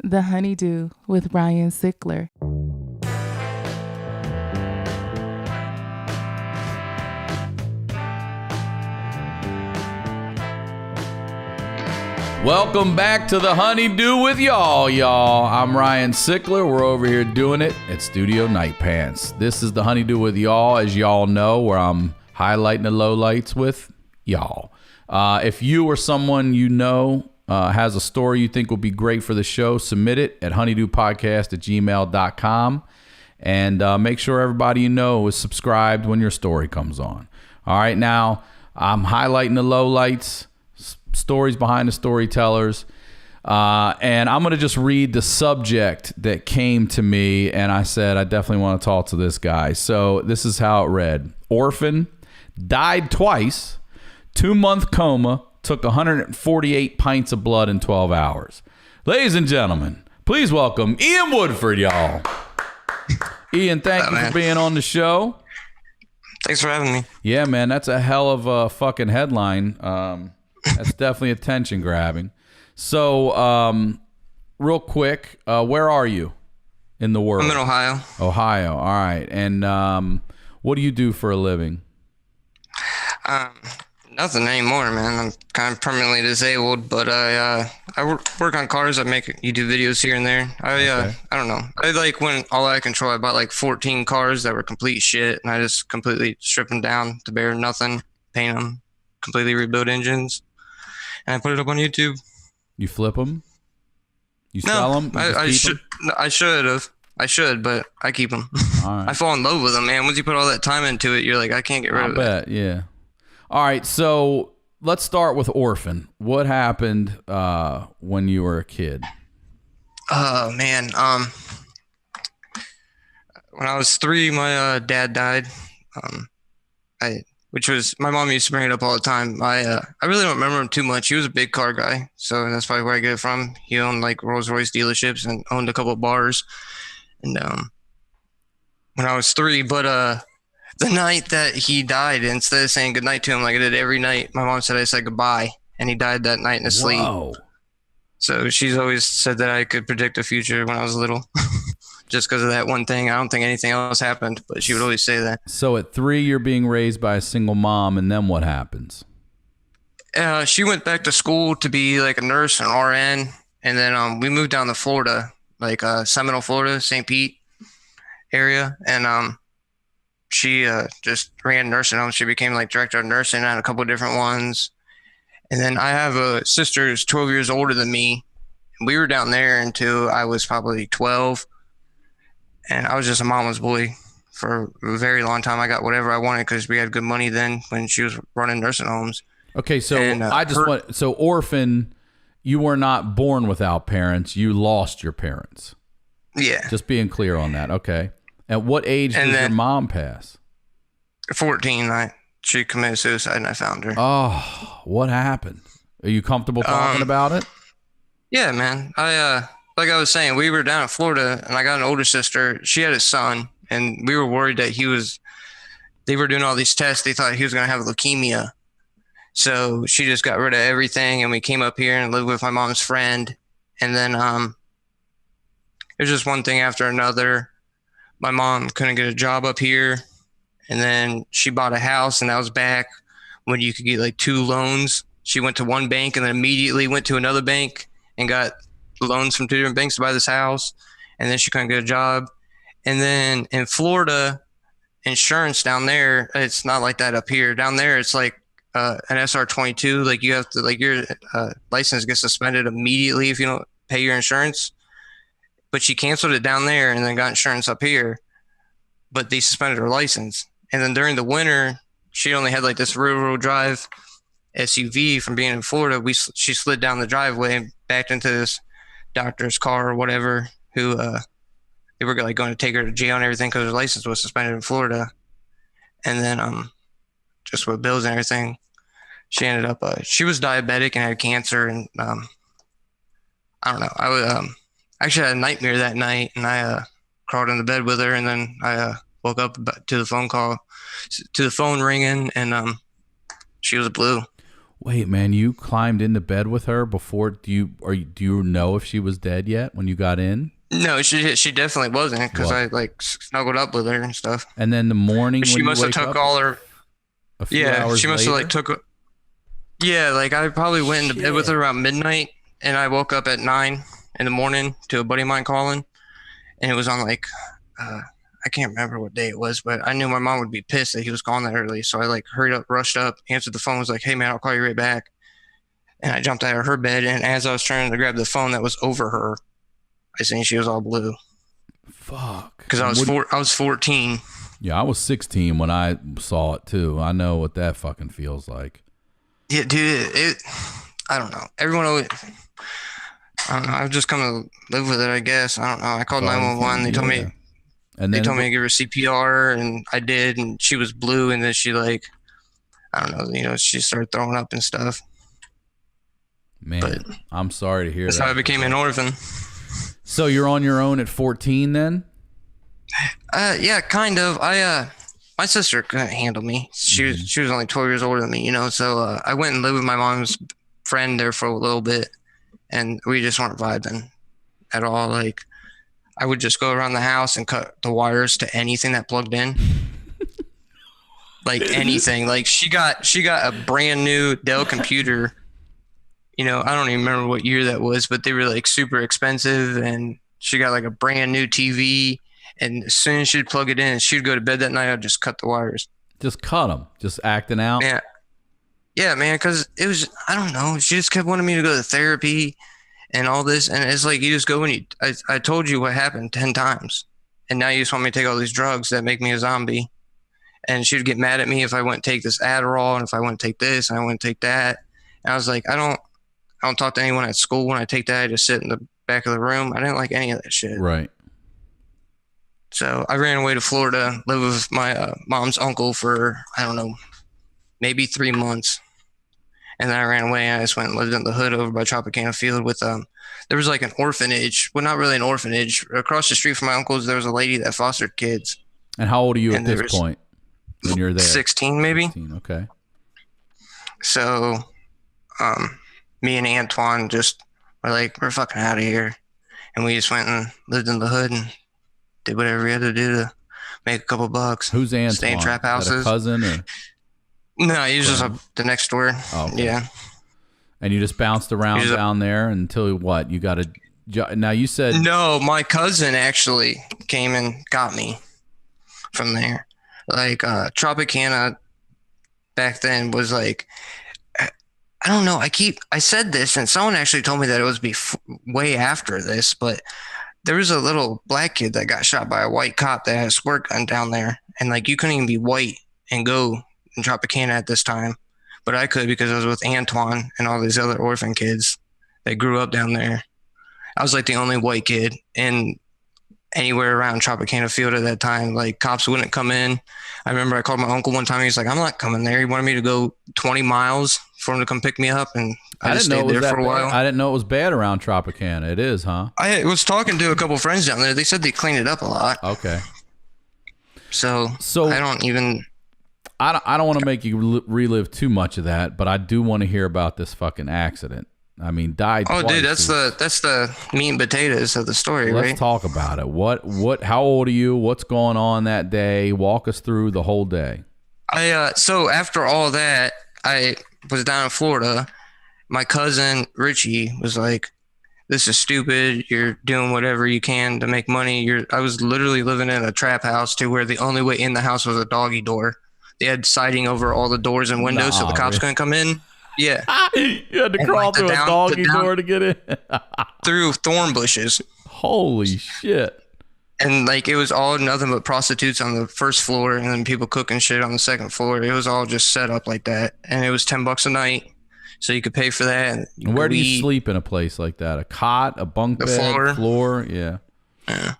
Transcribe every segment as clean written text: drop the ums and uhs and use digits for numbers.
The HoneyDew with Ryan Sickler. Welcome back to the HoneyDew with y'all. I'm Ryan Sickler. We're over here doing it at Studio Night Pants. This is the HoneyDew with y'all, as y'all know, where I'm highlighting the lowlights with y'all. If you or someone you know has a story you think will be great for the show, submit it at honeydewpodcast@gmail.com. And make sure everybody you know is subscribed when your story comes on. All right, now I'm highlighting the lowlights. Stories behind the storytellers, and I'm going to just read the subject that came to me, and I said I definitely want to talk to this guy. So this is how it read. Orphan, died twice, 2-month coma, took 148 pints of blood in 12 hours. Ladies and gentlemen, please welcome Ian Woodford, y'all. Ian, thank you for being on the show. Thanks for having me. Yeah, man, that's a hell of a fucking headline. That's definitely attention grabbing. So, real quick, where are you in the world? I'm in Ohio. Ohio. All right. And what do you do for a living? Nothing anymore, man. I'm kind of permanently disabled, but I work on cars. I make YouTube videos here and there. I don't know. I like when all I control. I bought like 14 cars that were complete shit, and I just completely stripped them down to bare nothing, paint them, completely rebuild engines. And I put it up on YouTube. You flip them? You sell them? I should have. I should, but I keep them. All right. I fall in love with them, man. Once you put all that time into it, you're like, I can't get rid of it. I bet, yeah. All right, so let's start with Orphan. What happened when you were a kid? Oh, man. When I was 3, my dad died. My mom used to bring it up all the time. I really don't remember him too much. He was a big car guy, so that's probably where I get it from. He owned like Rolls Royce dealerships and owned a couple of bars. And when I was 3, but the night that he died, instead of saying goodnight to him like I did every night, my mom said I said goodbye, and he died that night in his sleep. So she's always said that I could predict the future when I was little. Just because of that one thing. I don't think anything else happened, but she would always say that. So at 3, you're being raised by a single mom, and then what happens? She went back to school to be like a nurse, an RN, and then we moved down to Florida, like Seminole, Florida, St. Pete area, and she just ran nursing home. She became like director of nursing at a couple of different ones. And then I have a sister who's 12 years older than me. We were down there until I was probably 12. And I was just a mama's boy for a very long time. I got whatever I wanted because we had good money then when she was running nursing homes. Okay, so so Orphan, you were not born without parents. You lost your parents. Yeah. Just being clear on that. Okay. At what age did your mom pass? 14. She committed suicide and I found her. Oh, what happened? Are you comfortable talking about it? Yeah, man. Like I was saying, we were down in Florida, and I got an older sister. She had a son, and we were worried that they were doing all these tests. They thought he was going to have leukemia. So she just got rid of everything, and we came up here and lived with my mom's friend. And then it was just one thing after another. My mom couldn't get a job up here, and then she bought a house, and that was back when you could get like 2 loans. She went to one bank and then immediately went to another bank and got loans from 2 different banks to buy this house, and then she couldn't get a job. And then in Florida, insurance down there, it's not like that up here. Down there, it's like an SR22. Like you have to, like your license gets suspended immediately if you don't pay your insurance. But she canceled it down there and then got insurance up here, but they suspended her license. And then during the winter, she only had like this rear-wheel drive SUV from being in Florida. She slid down the driveway and backed into this doctor's car or whatever, who they were like going to take her to jail and everything because her license was suspended in Florida. And then just with bills and everything, she ended up she was diabetic and had cancer, and I don't know, I was actually had a nightmare that night, and I crawled into bed with her, and then I woke up to the phone ringing, and she was blue. Wait, man, you climbed into bed with her before? Do you know if she was dead yet when you got in? No, she definitely wasn't because What? I like snuggled up with her and stuff. And then the morning She when you must have wake took up, all her. a few Yeah, hours she must have later? like took. Yeah, like I probably went into bed with her around midnight, and I woke up at 9 in the morning to a buddy of mine calling, and it was on like, I can't remember what day it was, but I knew my mom would be pissed that he was calling that early, so I like hurried up, rushed up, answered the phone, was like, "Hey man, I'll call you right back," and I jumped out of her bed, and as I was trying to grab the phone that was over her, I seen she was all blue. Fuck. Because I was 14. Yeah, I was 16 when I saw it too. I know what that fucking feels like. Yeah, dude, I don't know. Everyone always, I don't know. I've just come to live with it, I guess. I don't know. I called 911. They told me, and they then told me to give her CPR, and I did, and she was blue, and then she like, I don't know, she started throwing up and stuff. Man, but I'm sorry to hear that's that. how I became an orphan. So you're on your own at 14 then? Yeah, kind of. My sister couldn't handle me. She was only 12 years older than me, So I went and lived with my mom's friend there for a little bit, and we just weren't vibing at all. Like, I would just go around the house and cut the wires to anything that plugged in. Like anything. Like she got a brand new Dell computer. I don't even remember what year that was, but they were like super expensive, and she got like a brand new TV. And as soon as she'd plug it in and she'd go to bed that night, I'd just cut the wires. Just cut them. Just acting out. Yeah, man. Because it was, I don't know. She just kept wanting me to go to therapy and all this. And it's like, you just go and I told you what happened 10 times. And now you just want me to take all these drugs that make me a zombie. And she'd get mad at me if I wouldn't take this Adderall, and if I wouldn't take this and I wouldn't take that. And I was like, I don't talk to anyone at school. When I take that, I just sit in the back of the room. I didn't like any of that shit. Right. So I ran away to Florida, lived with my mom's uncle for, I don't know, maybe 3 months. And then I ran away, and I just went and lived in the hood over by Tropicana Field with there was like an orphanage. Well, not really an orphanage. Across the street from my uncle's, there was a lady that fostered kids. And how old are you at this point when you're there? 16, maybe. 16, okay. So me and Antoine just were like, we're fucking out of here. And we just went and lived in the hood and did whatever we had to do to make a couple bucks. Who's Antoine? Stay in trap houses. A cousin or? No, he was just the next door. Oh, okay. Yeah. And you just bounced around down there until what? You got a. Now you said. No, my cousin actually came and got me from there. Like Tropicana back then was like, I don't know. I said this, and someone actually told me that it was way after this, but there was a little black kid that got shot by a white cop that had a squirt gun down there, and like you couldn't even be white and go in Tropicana at this time, but I could because I was with Antoine and all these other orphan kids that grew up down there. I was like the only white kid in anywhere around Tropicana Field at that time. Like cops wouldn't come in. I remember I called my uncle one time. He's like, I'm not coming there. He wanted me to go 20 miles for him to come pick me up, and I just stayed there for a while. I didn't know it was bad around Tropicana. It is, huh? I was talking to a couple friends down there. They said they cleaned it up a lot. Okay. So I don't even. I don't want to make you relive too much of that, but I do want to hear about this fucking accident. I mean, died. Oh, twice. dude, that's the meat and potatoes of the story, right? Let's talk about it. What? How old are you? What's going on that day? Walk us through the whole day. So after all that, I was down in Florida. My cousin Richie was like, "This is stupid. You're doing whatever you can to make money." I was literally living in a trap house to where the only way in the house was a doggy door. They had siding over all the doors and windows so the cops couldn't come in. Yeah. You had to crawl through a doggy door to get in. Through thorn bushes. Holy shit. And like it was all nothing but prostitutes on the first floor, and then people cooking shit on the second floor. It was all just set up like that. And it was $10 a night. So you could pay for that. And where do you sleep in a place like that? A cot, a bunk bed, floor? Yeah. Yeah.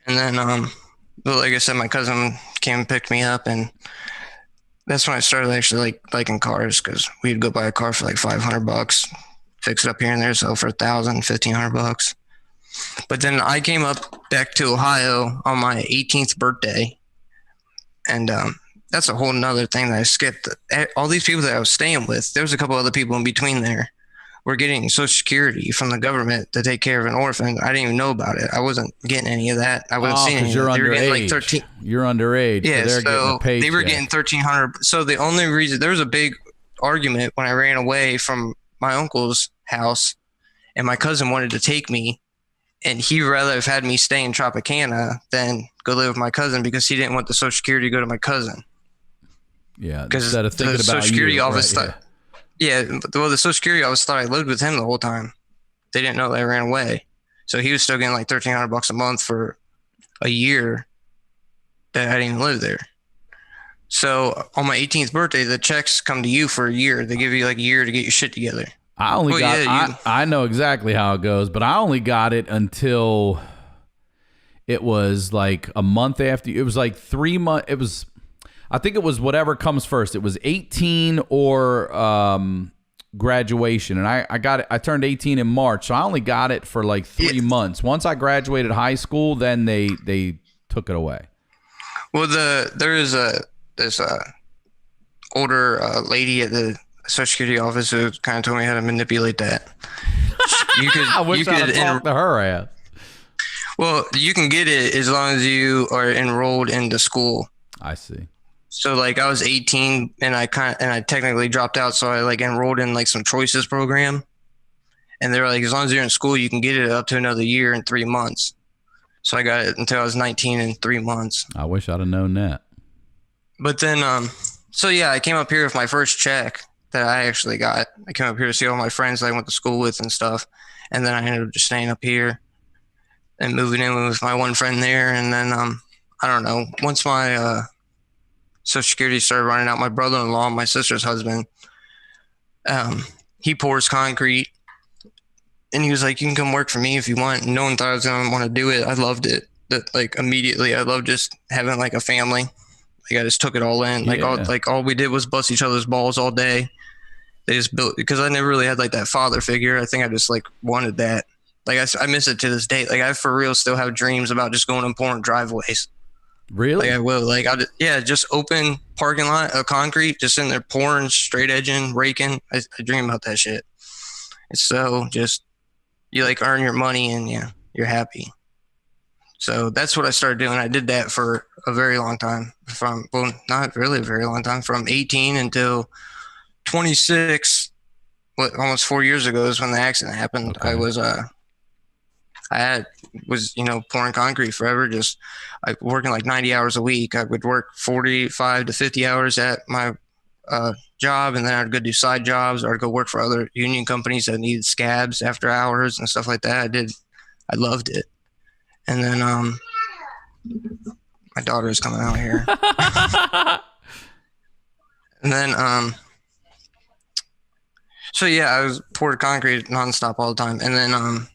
And then but like I said, my cousin came and picked me up, and that's when I started actually liking cars, because we'd go buy a car for like $500, fix it up here and there, sell for $1,000, $1,500. But then I came up back to Ohio on my 18th birthday, and that's a whole nother thing that I skipped. All these people that I was staying with, there was a couple other people in between there, were getting Social Security from the government to take care of an orphan. I didn't even know about it. I wasn't getting any of that. I wasn't seeing any of you're that. They were getting like underage. 13. You're underage. Yeah, so they're getting a so paycheck. they were getting 1,300. So the only reason, there was a big argument when I ran away from my uncle's house, and my cousin wanted to take me, and he'd rather have had me stay in Tropicana than go live with my cousin because he didn't want the Social Security to go to my cousin. Yeah, because instead of thinking the about Social Security you, office right, thought, well, the Social Security office thought I lived with him the whole time. They didn't know that I ran away, so he was still getting like $1,300 a month for a year that I didn't even live there. So on my 18th birthday, the checks come to you for a year. They give you like a year to get your shit together. I know exactly how it goes, but I only got it until it was like a month after. It was like 3 months. It was, I think it was whatever comes first. It was 18 or graduation, and I got it. I turned 18 in March, so I only got it for like 3 months. Once I graduated high school, then they took it away. Well, there is this older lady at the Social Security office who kind of told me how to manipulate that. I wish I'd talked to her ass. Well, you can get it as long as you are enrolled into school. I see. So like I was 18 and I technically dropped out, so I like enrolled in like some choices program, and they were like, as long as you're in school, you can get it up to another year and 3 months. So I got it until I was 19 in 3 months. I wish I'd have known that. But then, so yeah, I came up here with my first check that I actually got. I came up here to see all my friends that I went to school with and stuff. And then I ended up just staying up here and moving in with my one friend there. And then, I don't know, once my Social Security started running out, my brother-in-law, my sister's husband, he pours concrete. And he was like, you can come work for me if you want. And no one thought I was going to want to do it. I loved it. Like immediately, I loved just having like a family. Like I just took it all in. Like all we did was bust each other's balls all day. They just built, because I never really had like that father figure. I think I just like wanted that. Like I miss it to this day. Like I for real still have dreams about just going and pouring driveways. Really? Like I will. Like just open parking lot of concrete, just in there pouring, straight edging, raking. I dream about that shit. It's so just, you like earn your money and you're happy. So that's what I started doing. I did that for a very long time, not really a very long time, from 18 until 26, almost 4 years ago is when the accident happened. Okay. I was pouring concrete forever, just working like 90 hours a week. I would work 45 to 50 hours at my job, and then I'd go do side jobs, or I'd go work for other union companies that needed scabs after hours and stuff like that. I loved it. And then my daughter is coming out here. And then so yeah, I was poured concrete nonstop all the time. And then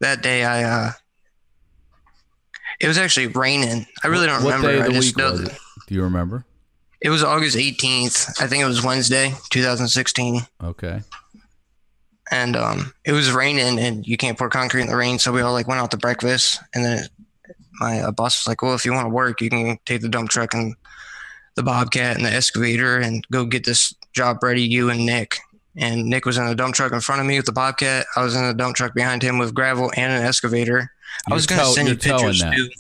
that day it was actually raining. I really don't remember. What day of the week was it? Do you remember? It was August 18th. I think it was Wednesday, 2016. Okay. And it was raining, and you can't pour concrete in the rain. So we all like went out to breakfast. And then my boss was like, well, if you want to work, you can take the dump truck and the Bobcat and the excavator and go get this job ready, you and Nick. And Nick was in the dump truck in front of me with the Bobcat. I was in the dump truck behind him with gravel and an excavator. I was going to send you pictures too.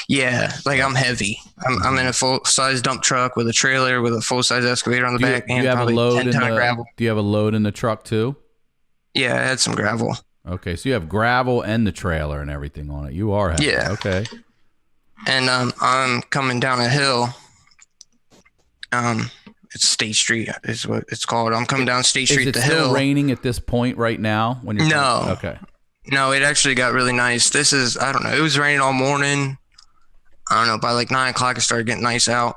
Yeah, like I'm heavy. I'm in a full-size dump truck with a trailer with a full-size excavator on the back and probably 10 ton of gravel. Do you have a load in the truck too? Yeah, I had some gravel. Okay, so you have gravel and the trailer and everything on it. You are heavy. Yeah. Okay. And I'm coming down a hill. It's State Street is what it's called. I'm coming down State Street, the hill. Is it still raining at this point right now? When you're okay. No, it actually got really nice. I don't know. It was raining all morning. I don't know. By like 9 o'clock, it started getting nice out.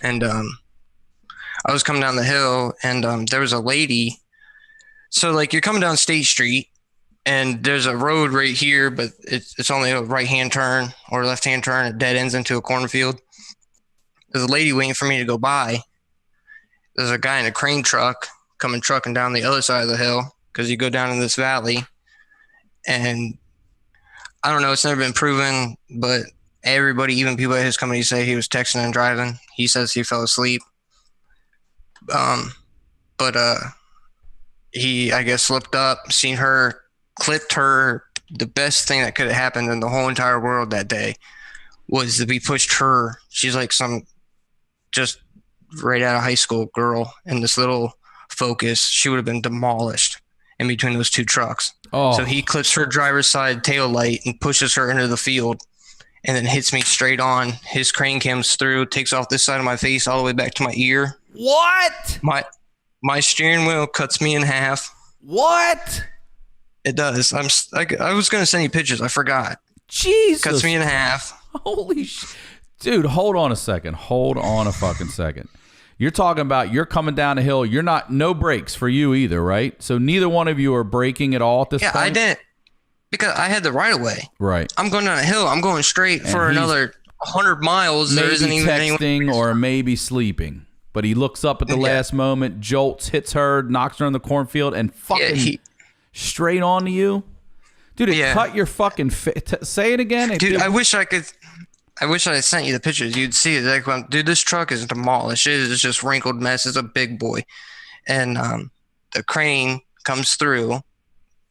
And I was coming down the hill, and there was a lady. So like you're coming down State Street, and there's a road right here, but it's only a right-hand turn or left-hand turn. It dead ends into a cornfield. There's a lady waiting for me to go by. There's a guy in a crane truck trucking down the other side of the hill, because you go down in this valley. And I don't know, it's never been proven, but Everybody, even people at his company, say he was texting and driving. He says he fell asleep. But he, I guess, slipped up, seen her, clipped her. The best thing that could have happened in the whole entire world that day was that we pushed her. She's like some just right out of high school girl in this little Focus. She would have been demolished in between those two trucks. Oh. So he clips her driver's side tail light and pushes her into the field and then hits me straight on. His crane comes through, takes off this side of my face all the way back to my ear. What? My steering wheel cuts me in half. What? It does. I was going to send you pictures. I forgot. Jesus. Cuts me in half. Holy shit. Dude, hold on a second. Hold on a fucking second. You're talking about you're coming down a hill. You're not, no brakes for you either, right? So neither one of you are braking at all at this point? Yeah, I didn't. Because I had the right of way. Right. I'm going down a hill. I'm going straight for another 100 miles. There isn't even texting or maybe sleeping. But he looks up at the last moment, jolts, hits her, knocks her in the cornfield, and fucking straight on to you. Dude, it cut your fucking say it again. Dude, I wish I had sent you the pictures. You'd see it. Like, dude, this truck is demolished. It is just wrinkled mess. It's a big boy. And the crane comes through,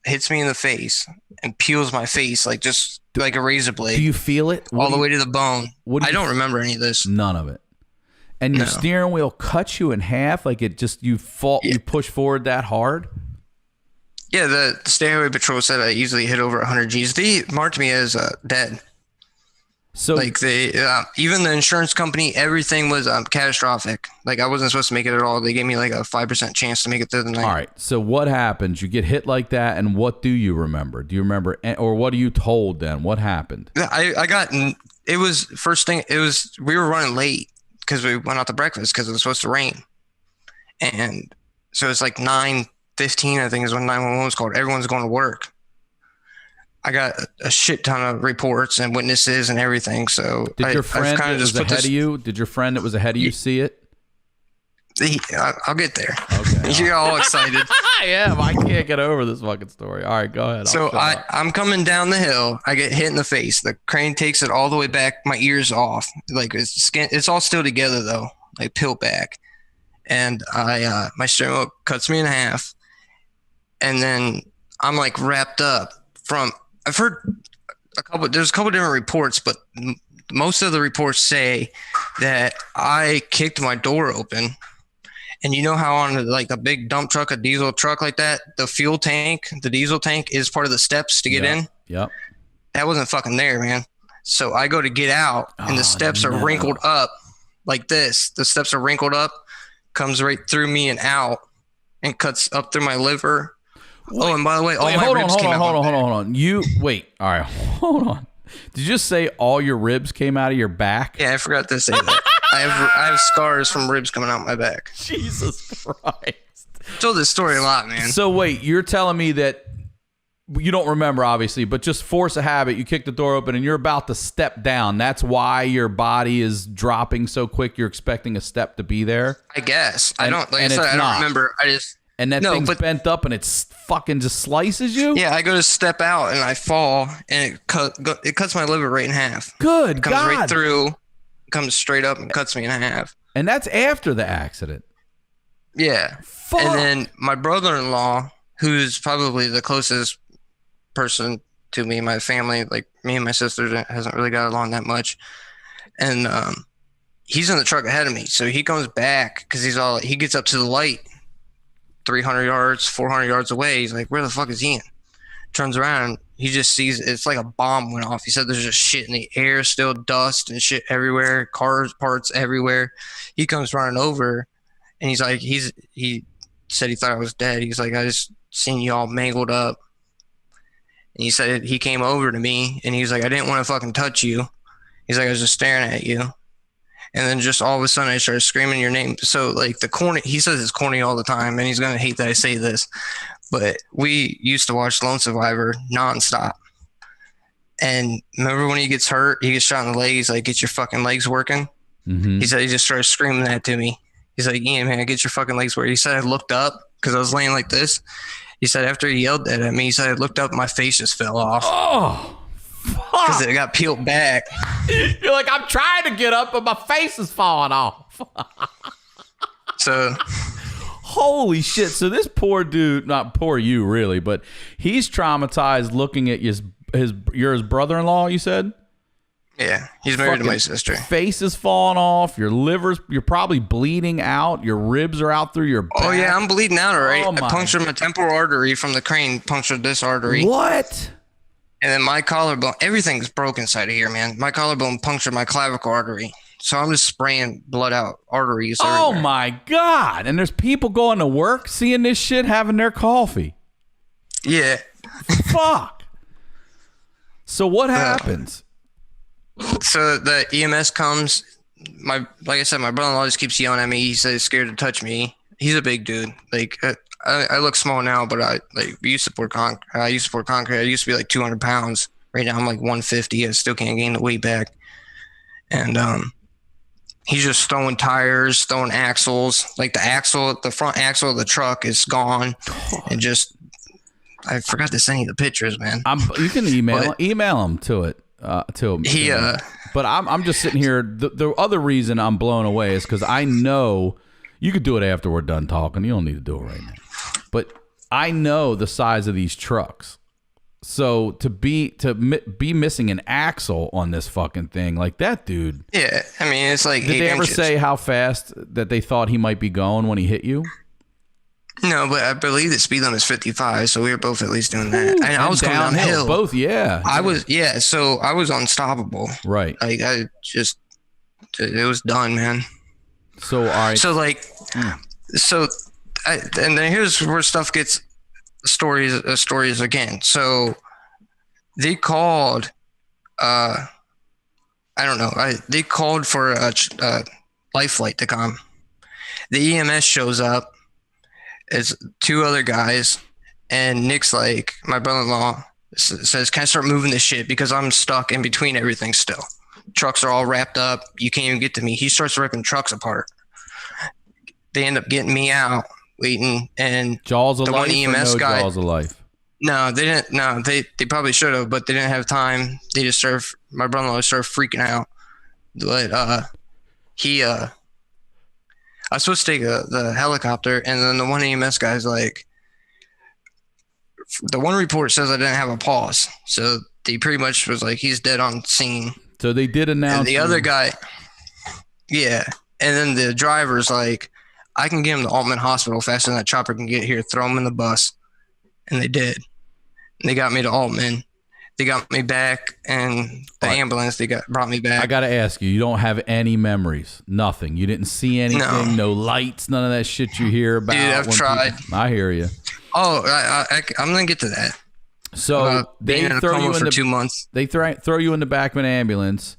hits me in the face, and peels my face like just like a razor blade. Do you feel it? All the way to the bone. I don't remember any of this. None of it. And your steering wheel cuts you in half, like it just you push forward that hard. Yeah, the State Highway Patrol said I easily hit over 100 G's. They marked me as dead. So like they even the insurance company, everything was catastrophic. Like I wasn't supposed to make it at all. They gave me like a 5% chance to make it through the night. All right. So what happens? You get hit like that, and what do you remember? Do you remember, or what are you told then? What happened? I got. It was first thing. It was we were running late because we went out to breakfast because it was supposed to rain, and so it's like 9:15. I think is when 911 was called. Everyone's going to work. I got a shit ton of reports and witnesses and everything. So did your friend that was ahead of you? Did your friend that was ahead of you see it? I'll get there. Okay. You're all excited. I am. I can't get over this fucking story. All right, go ahead. So I'm coming down the hill. I get hit in the face. The crane takes it all the way back. My ear's off. Like it's all still together though, like peeled back. And my steering wheel cuts me in half. And then I'm like wrapped up from. I've heard there's a couple different reports, but most of the reports say that I kicked my door open. And you know how on like a big dump truck, a diesel truck like that, the fuel tank, the diesel tank is part of the steps to get in? Yep. That wasn't fucking there, man. So I go to get out and the steps are wrinkled up like this. The steps are wrinkled up, comes right through me and out and cuts up through my liver. Oh, and by the way, all my ribs came out. Hold on. You wait. All right, hold on. Did you just say all your ribs came out of your back? Yeah, I forgot to say that. I have scars from ribs coming out my back. Jesus Christ! Told this story a lot, man. So wait, you're telling me that you don't remember, obviously, but just force of habit, you kick the door open and you're about to step down. That's why your body is dropping so quick. You're expecting a step to be there. I guess I don't. Like I said, I don't remember. I just. And that thing's bent up and it's fucking just slices you? Yeah, I go to step out and I fall and it cuts my liver right in half. Good God. Comes right through, comes straight up and cuts me in half. And that's after the accident. Yeah. Fuck. And then my brother-in-law, who's probably the closest person to me, my family, like me and my sister hasn't really got along that much. And he's in the truck ahead of me. So he comes back because he gets up to the light. 300 yards, 400 yards away. He's like, where the fuck is Ian? Turns around. He just sees it's like a bomb went off. He said there's just shit in the air, still dust and shit everywhere, cars, parts everywhere. He comes running over and he's like, he said he thought I was dead. He's like, I just seen you all mangled up. And he said he came over to me and he's like, I didn't want to fucking touch you. He's like, I was just staring at you. And then just all of a sudden I started screaming your name. So like he says it's corny all the time and he's going to hate that I say this, but we used to watch Lone Survivor nonstop. And remember when he gets hurt, he gets shot in the leg. He's like, get your fucking legs working. Mm-hmm. He said he just started screaming that to me. He's like, Ian, man, get your fucking legs working. He said I looked up because I was laying like this. He said after he yelled that at me, he said I looked up and my face just fell off. Oh, fuck. because it got peeled back. You're like, I'm trying to get up, but my face is falling off. So, holy shit. So this poor dude, not poor you really, but he's traumatized looking at you're his brother-in-law, you said? yeah, he's married to my sister. Face is falling off. You're probably bleeding out. Your ribs are out through your back. Oh, yeah, I'm bleeding out already. Oh, I punctured my temporal artery from the crane, punctured this artery. What? And then my collarbone, everything's broken inside of here, man. My collarbone punctured my clavicle artery. So I'm just spraying blood out arteries. Oh, everywhere. my God. And there's people going to work, seeing this shit, having their coffee. Yeah. Fuck. So what happens? So the EMS comes. Like I said, my brother-in-law just keeps yelling at me. He says he's scared to touch me. He's a big dude. Like I look small now, but I used to support concrete. I used to be like 200 pounds. Right now I'm like 150. I still can't gain the weight back. And he's just throwing tires, throwing axles. Like the front axle of the truck is gone, and just I forgot to send you the pictures, man. You can email him to it. To him. But I'm just sitting here. The other reason I'm blown away is because I know you could do it after we're done talking. You don't need to do it right now. But I know the size of these trucks. So to be missing an axle on this fucking thing, like that dude. Yeah, I mean it's like. Did they ever inches. say how fast that they thought he might be going when he hit you? No, but I believe the speed limit is 55, so we were both at least doing that. And I was coming downhill. downhill. Both, yeah. So I was unstoppable. Right. Like it was done, man. So, all right. So and then here's where stuff gets stories again. So they called, I don't know. They called for a life flight to come. The EMS shows up. It's two other guys, and Nick's like, my brother-in-law says, can I start moving this shit because I'm stuck in between everything still. Trucks are all wrapped up. You can't even get to me. He starts ripping trucks apart. They end up getting me out, waiting, and Jaws of the Life one EMS guy. Jaws of Life? No, they didn't. No, they probably should have, but they didn't have time. They just my brother-in-law started freaking out. But I was supposed to take the helicopter, and then the one EMS guy's like, the one report says I didn't have a pulse. So they pretty much was like, he's dead on scene. So they did announce. And the other guy, yeah. And then the driver's like, I can get him to Altman Hospital faster than that chopper can get here. Throw him in the bus. And they did. And they got me to Altman. They got me back, and the ambulance, brought me back. I got to ask you, you don't have any memories? Nothing? You didn't see anything? No lights? None of that shit you hear about? Dude, I've tried. I hear you. Oh, I'm going to get to that. So they throw you for 2 months. They throw you in the back of an ambulance.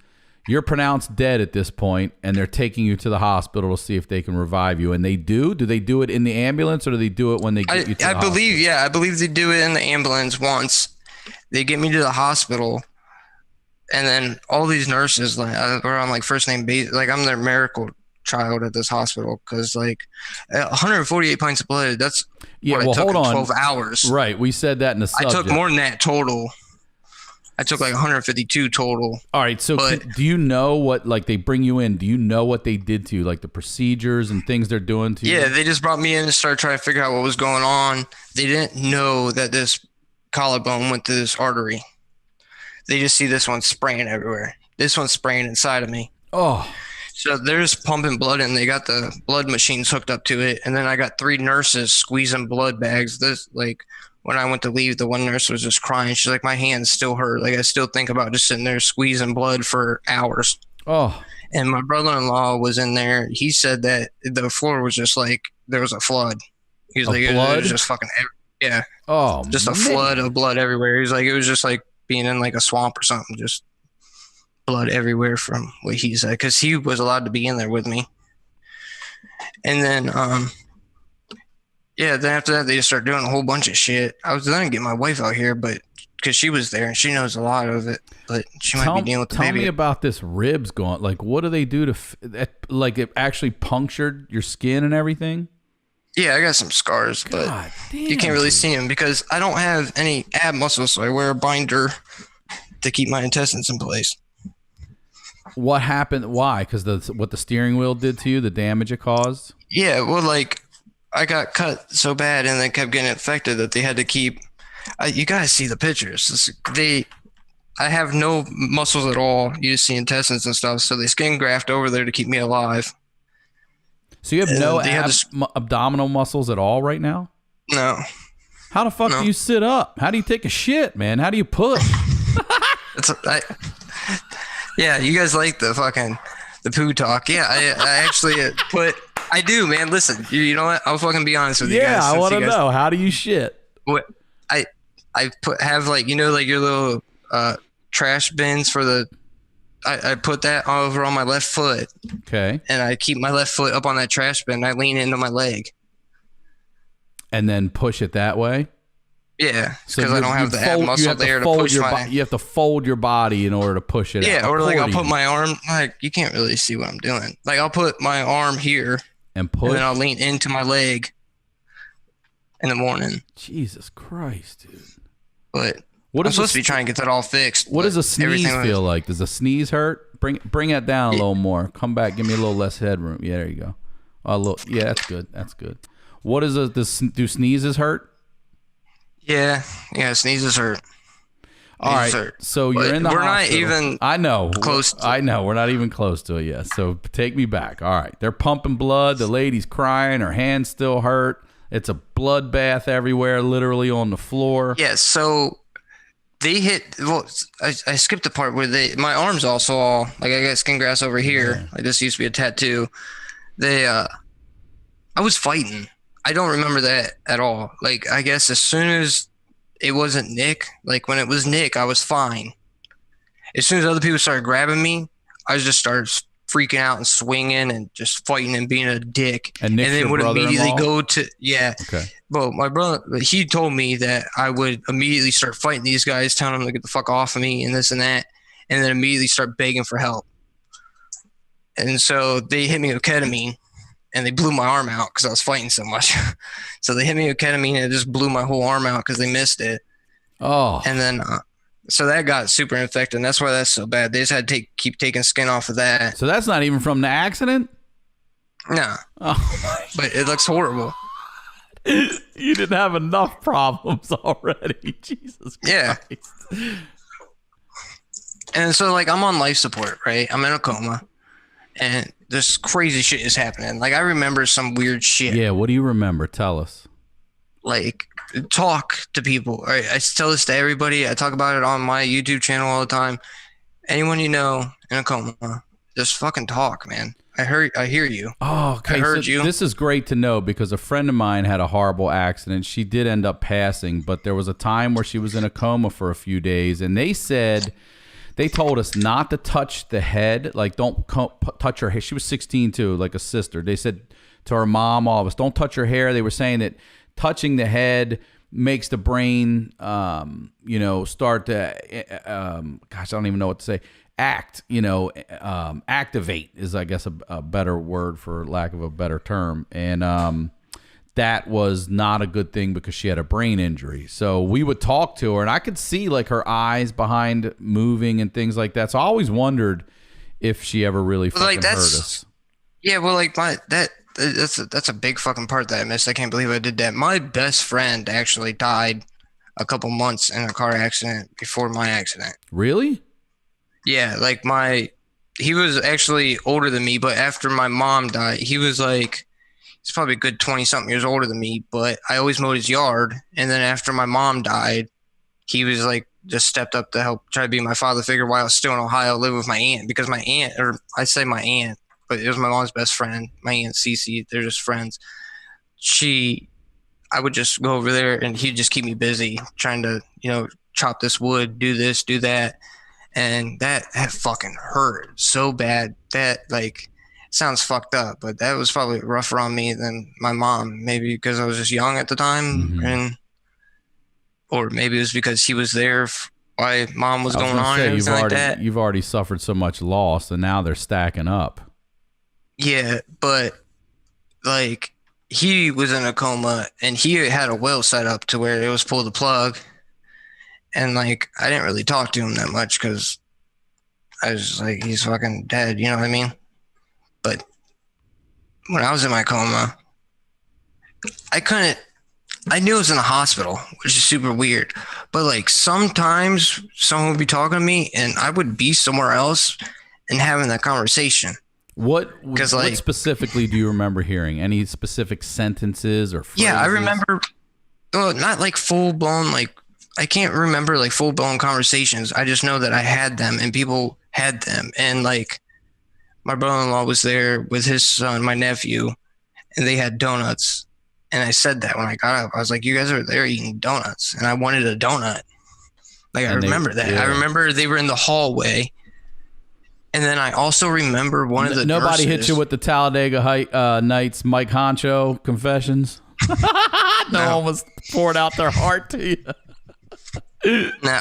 You're pronounced dead at this point, and they're taking you to the hospital to see if they can revive you. And they do? Do they do it in the ambulance, or do they do it when they get you to the hospital? I believe they do it in the ambulance once. They get me to the hospital, and then all these nurses, like, we're on like first name basis. Like, I'm their miracle child at this hospital, because like 148 pints of blood. That's what it took in 12 hours. Right, we said that in the subject. I took more than that total. I took like 152 total. All right, so do you know what, like, they bring you in? Do you know what they did to you, like the procedures and things they're doing to you? Yeah, they just brought me in and started trying to figure out what was going on. They didn't know that this collarbone went to this artery. They just see this one spraying everywhere. This one's spraying inside of me. Oh. So they're just pumping blood in. They got the blood machines hooked up to it. And then I got 3 nurses squeezing blood bags. This, like, when I went to leave, the one nurse was just crying. She's like, my hands still hurt. Like, I still think about just sitting there squeezing blood for hours. Oh. And my brother-in-law was in there. He said that the floor was just like, there was a flood. He was like, it was just fucking, yeah. Oh, just a flood of blood everywhere. He's like, it was just like being in like a swamp or something. Just blood everywhere from what he said, because he was allowed to be in there with me. And then, then after that, they just started doing a whole bunch of shit. I was going to get my wife out here, but because she was there and she knows a lot of it, but she might be dealing with the baby. Tell me about this ribs going. Like, what do they do to, like, it actually punctured your skin and everything? Yeah, I got some scars, but you can't really see them because I don't have any ab muscles, so I wear a binder. to keep my intestines in place. What happened? Why? Because what the steering wheel did to you, the damage it caused? Yeah, well, like I got cut so bad and then kept getting infected that they had to keep. You guys see the pictures. I have no muscles at all. You just see intestines and stuff. So they skin graft over there to keep me alive. So you have no abdominal muscles at all right now? No. How the fuck do you sit up? How do you take a shit, man? How do you push? Yeah, you guys like the poo talk. Yeah, I actually I do, man. Listen, you know what? I'll fucking be honest with you guys. Yeah, I want to know. How do you shit? What I have like, you know, like your little trash bins for the. I put that over on my left foot. Okay. And I keep my left foot up on that trash bin. I lean into my leg. And then push it that way? Yeah, because I don't have the ab muscle there to push my... You have to fold your body in order to push it out. Yeah, or like I'll put my arm... Like, you can't really see what I'm doing. Like, I'll put my arm here. And push? And then I'll lean into my leg in the morning. Jesus Christ, dude. But... I'm supposed to be trying to get that all fixed. What does a sneeze feel like? Does a sneeze hurt? Bring it down a little more. Come back. Give me a little less headroom. Yeah, there you go. A little. Yeah, that's good. That's good. What is do sneezes hurt? Yeah, sneezes hurt. All right. So you're in the hospital. We're not even. I know. Close. I know. We're not even close to it yet. So take me back. All right. They're pumping blood. The lady's crying. Her hands still hurt. It's a bloodbath everywhere, literally on the floor. Yeah. So. They hit. Well, I skipped the part where my arms also all like I got skin grafts over here. Yeah. Like this used to be a tattoo. I was fighting. I don't remember that at all. Like I guess as soon as it wasn't Nick, like when it was Nick, I was fine. As soon as other people started grabbing me, I just started freaking out and swinging and just fighting and being a dick. And then would immediately go to Okay. Well, my brother, he told me that I would immediately start fighting these guys, telling them to get the fuck off of me and this and that, and then immediately start begging for help. And so they hit me with ketamine, and they blew my arm out because I was fighting so much. So they hit me with ketamine, and it just blew my whole arm out because they missed it. Oh. And then, so that got super infected, and that's why that's so bad. They just had to keep taking skin off of that. So that's not even from the accident? No. Oh. But it looks horrible. You didn't have enough problems already. Jesus Christ. Yeah. And so, like, I'm on life support, right? I'm in a coma, and this crazy shit is happening. Like, I remember some weird shit. Yeah, what do you remember? Tell us. Like, talk to people. Right? I tell this to everybody. I talk about it on my YouTube channel all the time. Anyone you know in a coma, just fucking talk, man. I hear you. Oh, okay. I heard you. This is great to know because a friend of mine had a horrible accident. She did end up passing, but there was a time where she was in a coma for a few days, and they told us not to touch the head. Like, don't touch her hair. She was 16 too, like a sister. They said to her mom, all of us, don't touch her hair. They were saying that touching the head makes the brain, start to, gosh, I don't even know what to say. Activate is, I guess, a better word for lack of a better term. And that was not a good thing because she had a brain injury. So we would talk to her, and I could see like her eyes behind moving and things like that. So I always wondered if she ever really fucking hurt us. Yeah, well, like that's a big fucking part that I missed. I can't believe I did that. My best friend actually died a couple months in a car accident before my accident. Really? Yeah, like he was actually older than me, but after my mom died, he's probably a good 20-something years older than me, but I always mowed his yard. And then after my mom died, he was like, just stepped up to help try to be my father figure while I was still in Ohio, live with my aunt, because my aunt, or I say my aunt, but it was my mom's best friend, my aunt Cece, they're just friends. I would just go over there and he'd just keep me busy trying to, chop this wood, do this, do that. And that fucking hurt so bad. That, like, sounds fucked up, but that was probably rougher on me than my mom, maybe because I was just young at the time, or maybe it was because he was there while mom was going on and everything like that. You've already suffered so much loss, and now they're stacking up. Yeah, but, like, he was in a coma, and he had a will set up to where it was pull the plug. And like, I didn't really talk to him that much because I was just like, he's fucking dead. You know what I mean? But when I was in my coma, I knew it was in the hospital, which is super weird. But like sometimes someone would be talking to me and I would be somewhere else and having that conversation. What specifically do you remember hearing? Any specific sentences or phrases? Yeah, I remember not like full blown, like I can't remember like full blown conversations. I just know that I had them and people had them. And like my brother-in-law was there with his son, my nephew, and they had donuts. And I said that when I got up, I was like, you guys are there eating donuts. And I wanted a donut. Like, I remember that. Yeah. I remember they were in the hallway. And then I also remember one of the Nobody nurses, hit you with the Talladega Nights Mike Honcho confessions? No one was poured out their heart to you. No.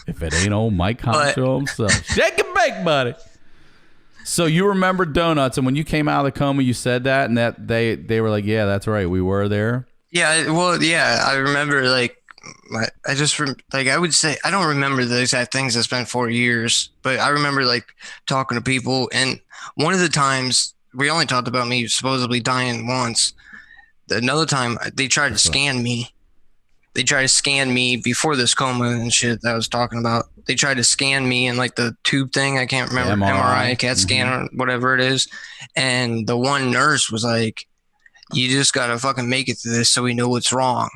If it ain't old Mike Honcho himself. Shake and bake, buddy. So you remember donuts, and when you came out of the coma, you said that, and that they were like, yeah, that's right, we were there. Yeah, well, yeah, I remember like I would say I don't remember the exact things. It's been 4 years, but I remember like talking to people, and one of the times we only talked about me supposedly dying once. Another time they tried to scan me. They tried to scan me before this coma and shit that I was talking about. They tried to scan me in like the tube thing. I can't remember, MRI, CAT scan, or whatever it is. And the one nurse was like, you just got to fucking make it through this so we know what's wrong.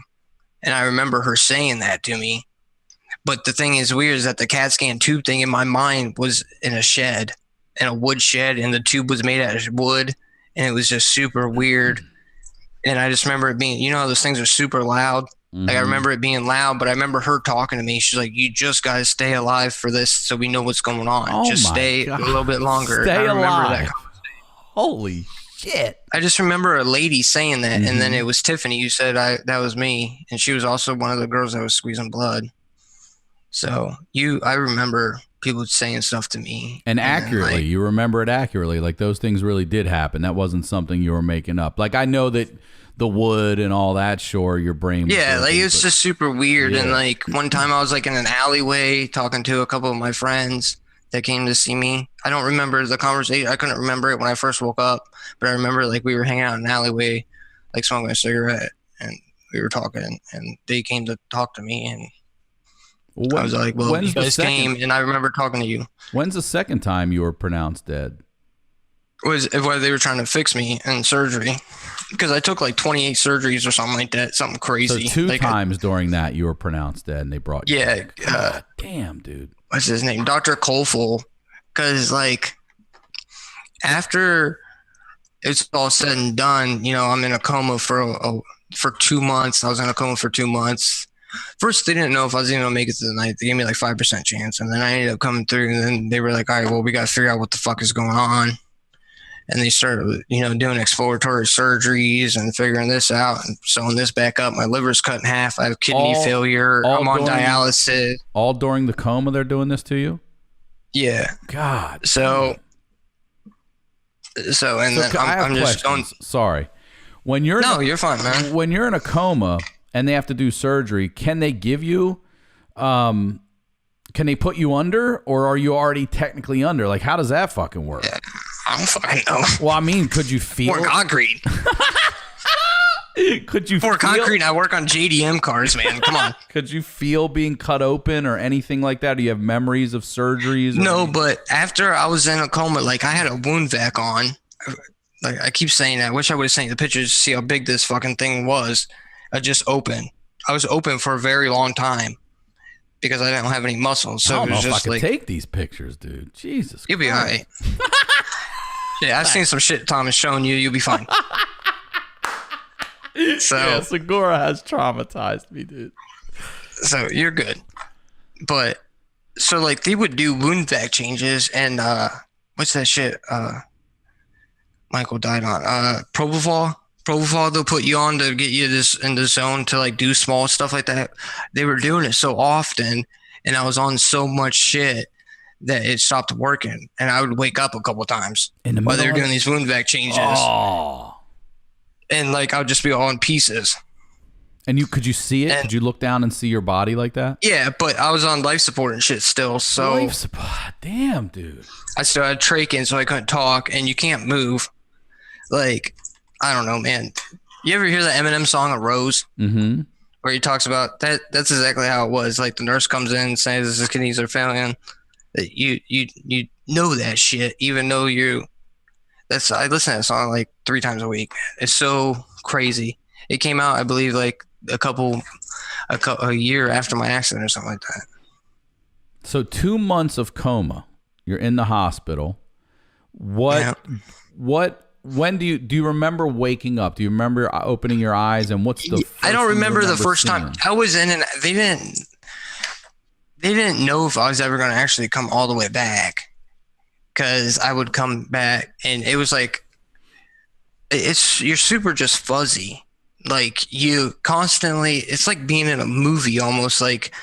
And I remember her saying that to me. But the thing is weird is that the CAT scan tube thing in my mind was in a shed, in a wood shed, and the tube was made out of wood. And it was just super weird. And I just remember it being, you know how those things are super loud? Like I remember it being loud, but I remember her talking to me. She's like, you just got to stay alive for this so we know what's going on. Just stay a little bit longer. Stay alive. That Holy shit. I just remember a lady saying that, and then it was Tiffany who said that was me, and she was also one of the girls that was squeezing blood. So I remember people saying stuff to me. And accurately, you remember it accurately. Like those things really did happen. That wasn't something you were making up. Like I know that the wood and all that, sure, your brain was like it was just super weird. And like one time I was like in an alleyway talking to a couple of my friends that came to see me. I don't remember the conversation. I couldn't remember it when I first woke up, but I remember like we were hanging out in an alleyway, like smoking a cigarette, and we were talking, and they came to talk to me, and I was like, well, you guys came, and I remember talking to you. When's the second time you were pronounced dead? Was whether they were trying to fix me in surgery, because I took like 28 surgeries or something like that, something crazy. So two times during that you were pronounced dead, and they brought you. Yeah. God, damn, dude. What's his name? Dr. Coleful. Because like after it's all said and done, you know, I'm in a coma for 2 months. I was in a coma for 2 months. First, they didn't know if I was even gonna make it through the night. They gave me like 5% chance, and then I ended up coming through. And then they were like, "All right, well, we got to figure out what the fuck is going on." And they started, you know, doing exploratory surgeries and figuring this out and sewing this back up. My liver's cut in half. I have kidney failure. I'm on dialysis. All during the coma, they're doing this to you? Yeah. God. So then I'm just going. Sorry. When you're you're fine, man. When you're in a coma and they have to do surgery, can they give you, can they put you under, or are you already technically under? Like, how does that fucking work? Yeah. I don't fucking know. Well, I mean, could you feel more concrete? Could you more concrete? I work on JDM cars, man. Come on. Could you feel being cut open or anything like that? Do you have memories of surgeries? No, but after I was in a coma, like I had a wound vac on. Like I keep saying that. I wish I would have sent you the pictures to see how big this fucking thing was. I just opened. I was open for a very long time because I didn't have any muscles. So I don't it was know if just I could like take these pictures, dude. Jesus. You'll be all right. Yeah, I've seen some shit Tom has shown you. You'll be fine. So yeah, Segura has traumatized me, dude. So you're good. But so like they would do wound vac changes and what's that shit? Michael died on propofol. Propofol they'll put you on to get you this in the zone to like do small stuff like that. They were doing it so often, and I was on so much shit that it stopped working, and I would wake up a couple times while they were doing these wound vac changes. Oh. And like I would just be all in pieces. And could you see it? And, could you look down and see your body like that? Yeah, but I was on life support and shit still. So Life support. Damn, dude. I still had trachea, so I couldn't talk, and you can't move. Like, I don't know, man. You ever hear the Eminem song, "A Rose"? Mm-hmm. Where he talks about that. That's exactly how it was. Like the nurse comes in, says his kidneys are failing. You know that shit, even though I listen to that song like 3 times a week. It's so crazy. It came out, I believe, like a year after my accident or something like that. So 2 months of coma. You're in the hospital. When do you remember waking up? Do you remember opening your eyes, and what's the first I don't remember the first seeing? time I was in, and they didn't know if I was ever going to actually come all the way back, because I would come back and it was like you're super just fuzzy, like you constantly, it's like being in a movie almost. Like,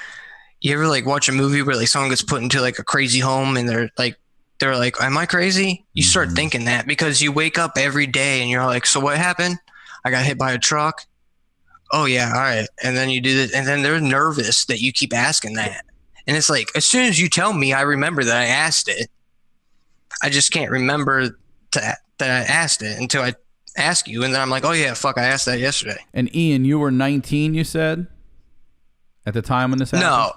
you ever like watch a movie where like someone gets put into like a crazy home and they're like, am I crazy? You start thinking that because you wake up every day and you're like, so what happened? I got hit by a truck. Oh yeah, all right. And then you do this, and then they're nervous that you keep asking that. And it's like, as soon as you tell me, I remember that I asked it. I just can't remember that I asked it until I ask you, and then I'm like, oh yeah, fuck, I asked that yesterday. And Ian, you were 19, you said, at the time when this happened?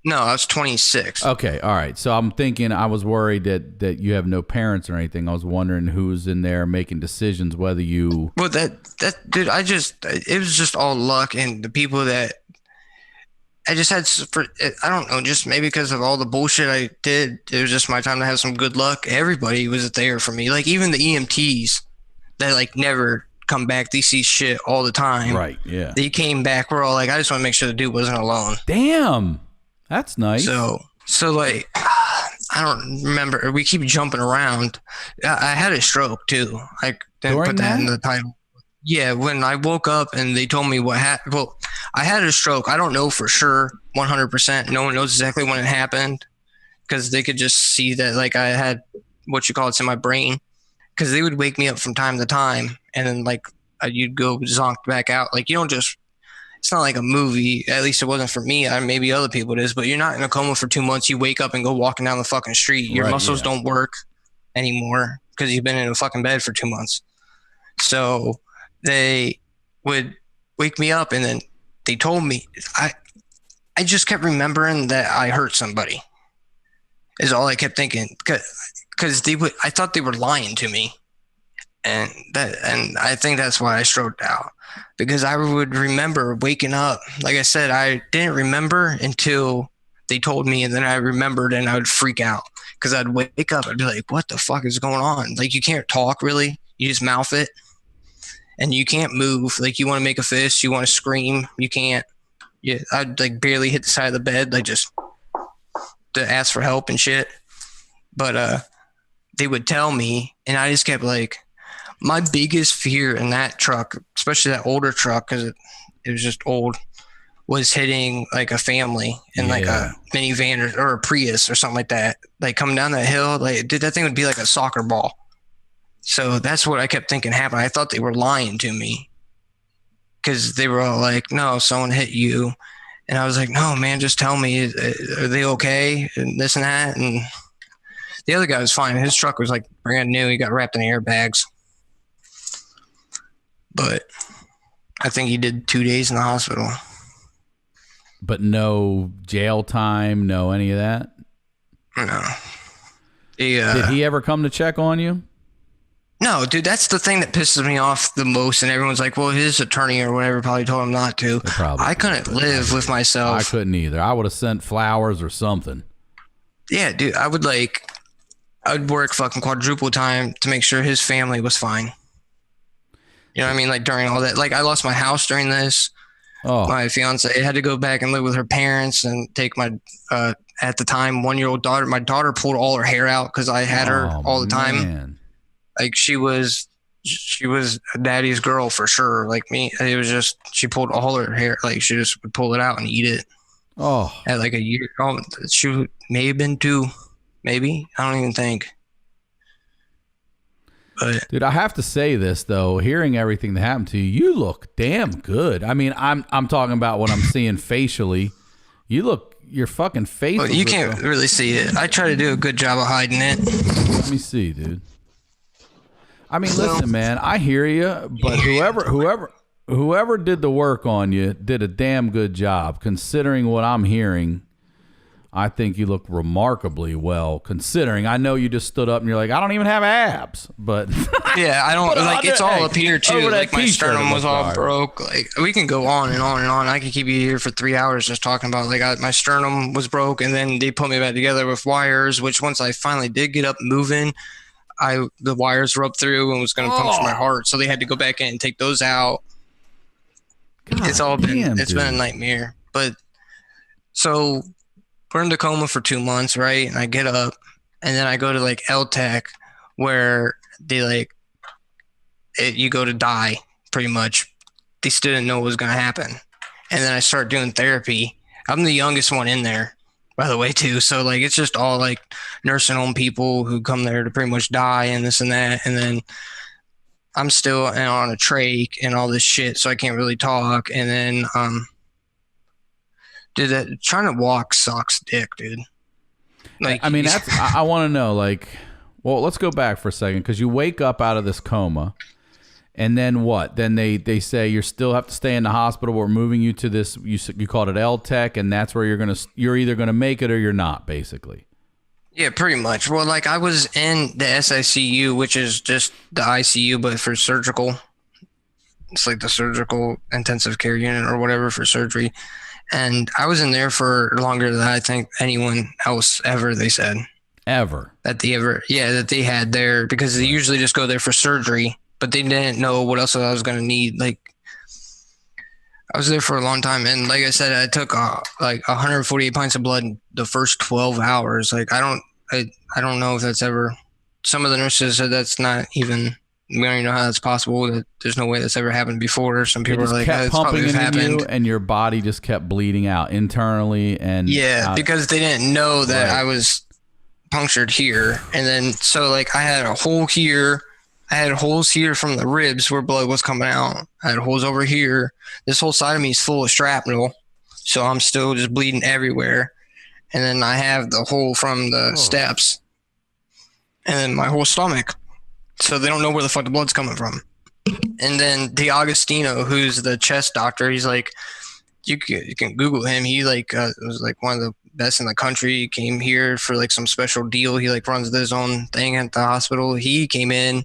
No, I was 26. Okay, all right. So I'm thinking, I was worried that you have no parents or anything. I was wondering who's in there making decisions, whether you... Well, that dude, it was just all luck, and the people that I just had, I don't know, just maybe because of all the bullshit I did, it was just my time to have some good luck. Everybody was there for me. Like, even the EMTs that like never come back, they see shit all the time. Right, yeah. They came back, we're all like, I just want to make sure the dude wasn't alone. Damn. That's nice. So like, I don't remember. We keep jumping around. I had a stroke too. I didn't put that in the title. Yeah, when I woke up and they told me what happened. Well, I had a stroke. I don't know for sure, 100%. No one knows exactly when it happened, because they could just see that like I had what you call it's in my brain. Because they would wake me up from time to time, and then like you'd go zonked back out. Like, you don't just. It's not like a movie. At least it wasn't for me. Maybe other people it is, but you're not in a coma for 2 months. You wake up and go walking down the fucking street. Your muscles don't work anymore because you've been in a fucking bed for 2 months. So they would wake me up, and then they told me, I just kept remembering that I hurt somebody is all I kept thinking. Cause I thought they were lying to me. And I think that's why I stroked out, because I would remember waking up. Like I said, I didn't remember until they told me, and then I remembered, and I would freak out because I'd wake up. I'd be like, what the fuck is going on? Like, you can't talk really. You just mouth it, and you can't move. Like, you want to make a fist, you want to scream, you can't. Yeah, I'd like barely hit the side of the bed, like just to ask for help and shit. But they would tell me, and I just kept like, my biggest fear in that truck, especially that older truck, because it was just old, was hitting like a family in like a minivan or a Prius or something like that. Like, coming down that hill, like, dude, that thing would be like a soccer ball. So that's what I kept thinking happened. I thought they were lying to me, because they were all like, no, someone hit you. And I was like, no, man, just tell me, are they okay? And this and that. And the other guy was fine. His truck was like brand new. He got wrapped in airbags. But I think he did 2 days in the hospital. But no jail time, no any of that? No. Did he ever come to check on you? No, dude, that's the thing that pisses me off the most. And everyone's like, well, his attorney or whatever probably told him not to. I couldn't live with myself. I couldn't either. I would have sent flowers or something. Yeah, dude, I'd work fucking quadruple time to make sure his family was fine. You know what I mean? Like, during all that, like, I lost my house during this. Oh. My fiance had to go back and live with her parents and take my, at the time, 1-year-old daughter. My daughter pulled all her hair out because I had her all the time. Man. Like, she was a daddy's girl for sure. Like me, it was just, she pulled all her hair. Like, she just would pull it out and eat it. Oh. At like a year. Oh, she may have been 2, maybe. I don't even think. But dude, I have to say this though. Hearing everything that happened to you, you look damn good. I mean, I'm talking about what I'm seeing facially. Your fucking face. well, you can't really see it. I try to do a good job of hiding it. Let me see, dude. I mean, listen, man. I hear you, but whoever did the work on you did a damn good job. Considering what I'm hearing, I think you look remarkably well. Considering, I know you just stood up and you're like, I don't even have abs, but yeah, I don't like. It's all up here too. Like my sternum was all fire. broke. Like we can go on and on and on. I could keep you here for 3 hours just talking about my sternum was broke, and then they put me back together with wires. Which once I finally did get up moving, the wires were up through and was going to puncture my heart, so they had to go back in and take those out. God It's all been damn, it's been a dude. nightmare. But so we're in the coma for 2 months, right? And I get up, and then I go to like LTAC, where they you go to die pretty much. They still didn't know what was going to happen, and then I start doing therapy. I'm the youngest one in there, by the way, too. So like it's just all like nursing home people who come there to pretty much die and this and that, and then I'm still on a trach and all this shit, so I can't really talk. And then dude, trying to walk sucks dick, dude. Like, I mean, I want to know, like, well, let's go back for a second, because you wake up out of this coma, and then what? Then they say you still have to stay in the hospital. We're moving you to this. You called it LTEC, and that's where you're either gonna make it or you're not, basically. yeah, pretty much. Well, like I was in the SICU, which is just the ICU, but for surgical. It's like the surgical intensive care unit or whatever for surgery. And I was in there for longer than I think anyone else ever, they said. Ever. That they had there, because they usually just go there for surgery, but they didn't know what else I was going to need. Like, I was there for a long time. And like I said, I took like 148 pints of blood in the first 12 hours. Like, I don't know if that's ever, some of the nurses said that's not even, we don't even know how that's possible. That there's no way that's ever happened before. Some people are like, kept it's probably pumping into happened. you, and your body just kept bleeding out internally, and because they didn't know that Right. I was punctured here. And then so like I had a hole here, I had holes here from the ribs where blood was coming out. I had holes over here. This whole side of me is full of shrapnel, so I'm still just bleeding everywhere. And then I have the hole from the steps, and then my whole stomach. So they don't know where the fuck the blood's coming from. And then D'Agostino, who's the chest doctor, he's like, you can Google him. He was like one of the best in the country. He came here for like some special deal. He like runs his own thing at the hospital. He came in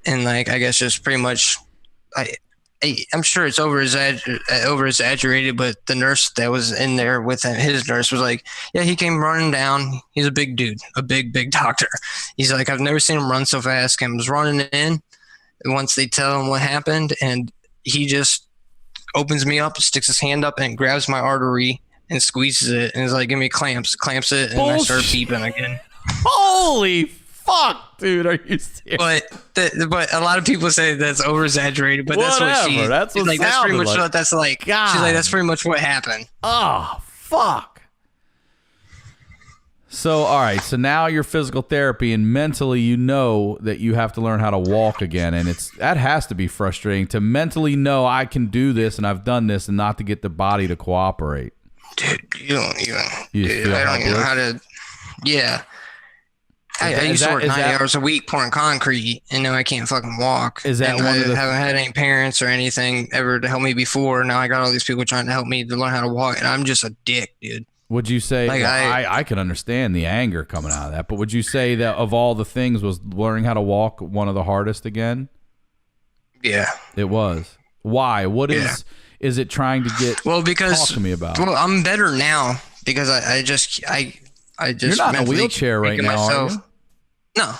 and like, I guess just pretty much, I'm sure it's over exaggerated, but the nurse that was in there with him, his nurse was like, yeah, he came running down. He's a big dude, a big doctor. He's like, I've never seen him run so fast. He was running in, and once they tell him what happened, and he just opens me up, sticks his hand up and grabs my artery and squeezes it, and is like, give me clamps it, and I start beeping again. Holy fuck, dude, are you serious? But a lot of people say that's over exaggerated, but that's what she. That's what like. That's pretty much like. what that's like. God. She's like, that's pretty much what happened. Oh fuck. So all right, so now you're physical therapy, and mentally you know that you have to learn how to walk again, and that has to be frustrating to mentally know I can do this and I've done this, and not to get the body to cooperate. Dude, you don't even. Dude, I don't even know how to. Yeah. I used to work 90 hours a week pouring concrete, and now I can't fucking walk. Is that and I haven't had any parents or anything ever to help me before. Now I got all these people trying to help me to learn how to walk, and I'm just a dick, dude. Would you say, like, I can understand the anger coming out of that, but would you say that of all the things, was learning how to walk one of the hardest again? Yeah. It was. Why? What is it trying to get? Well, because talk to me about. Well, I'm better now because I just You're not in a wheelchair right now, are you?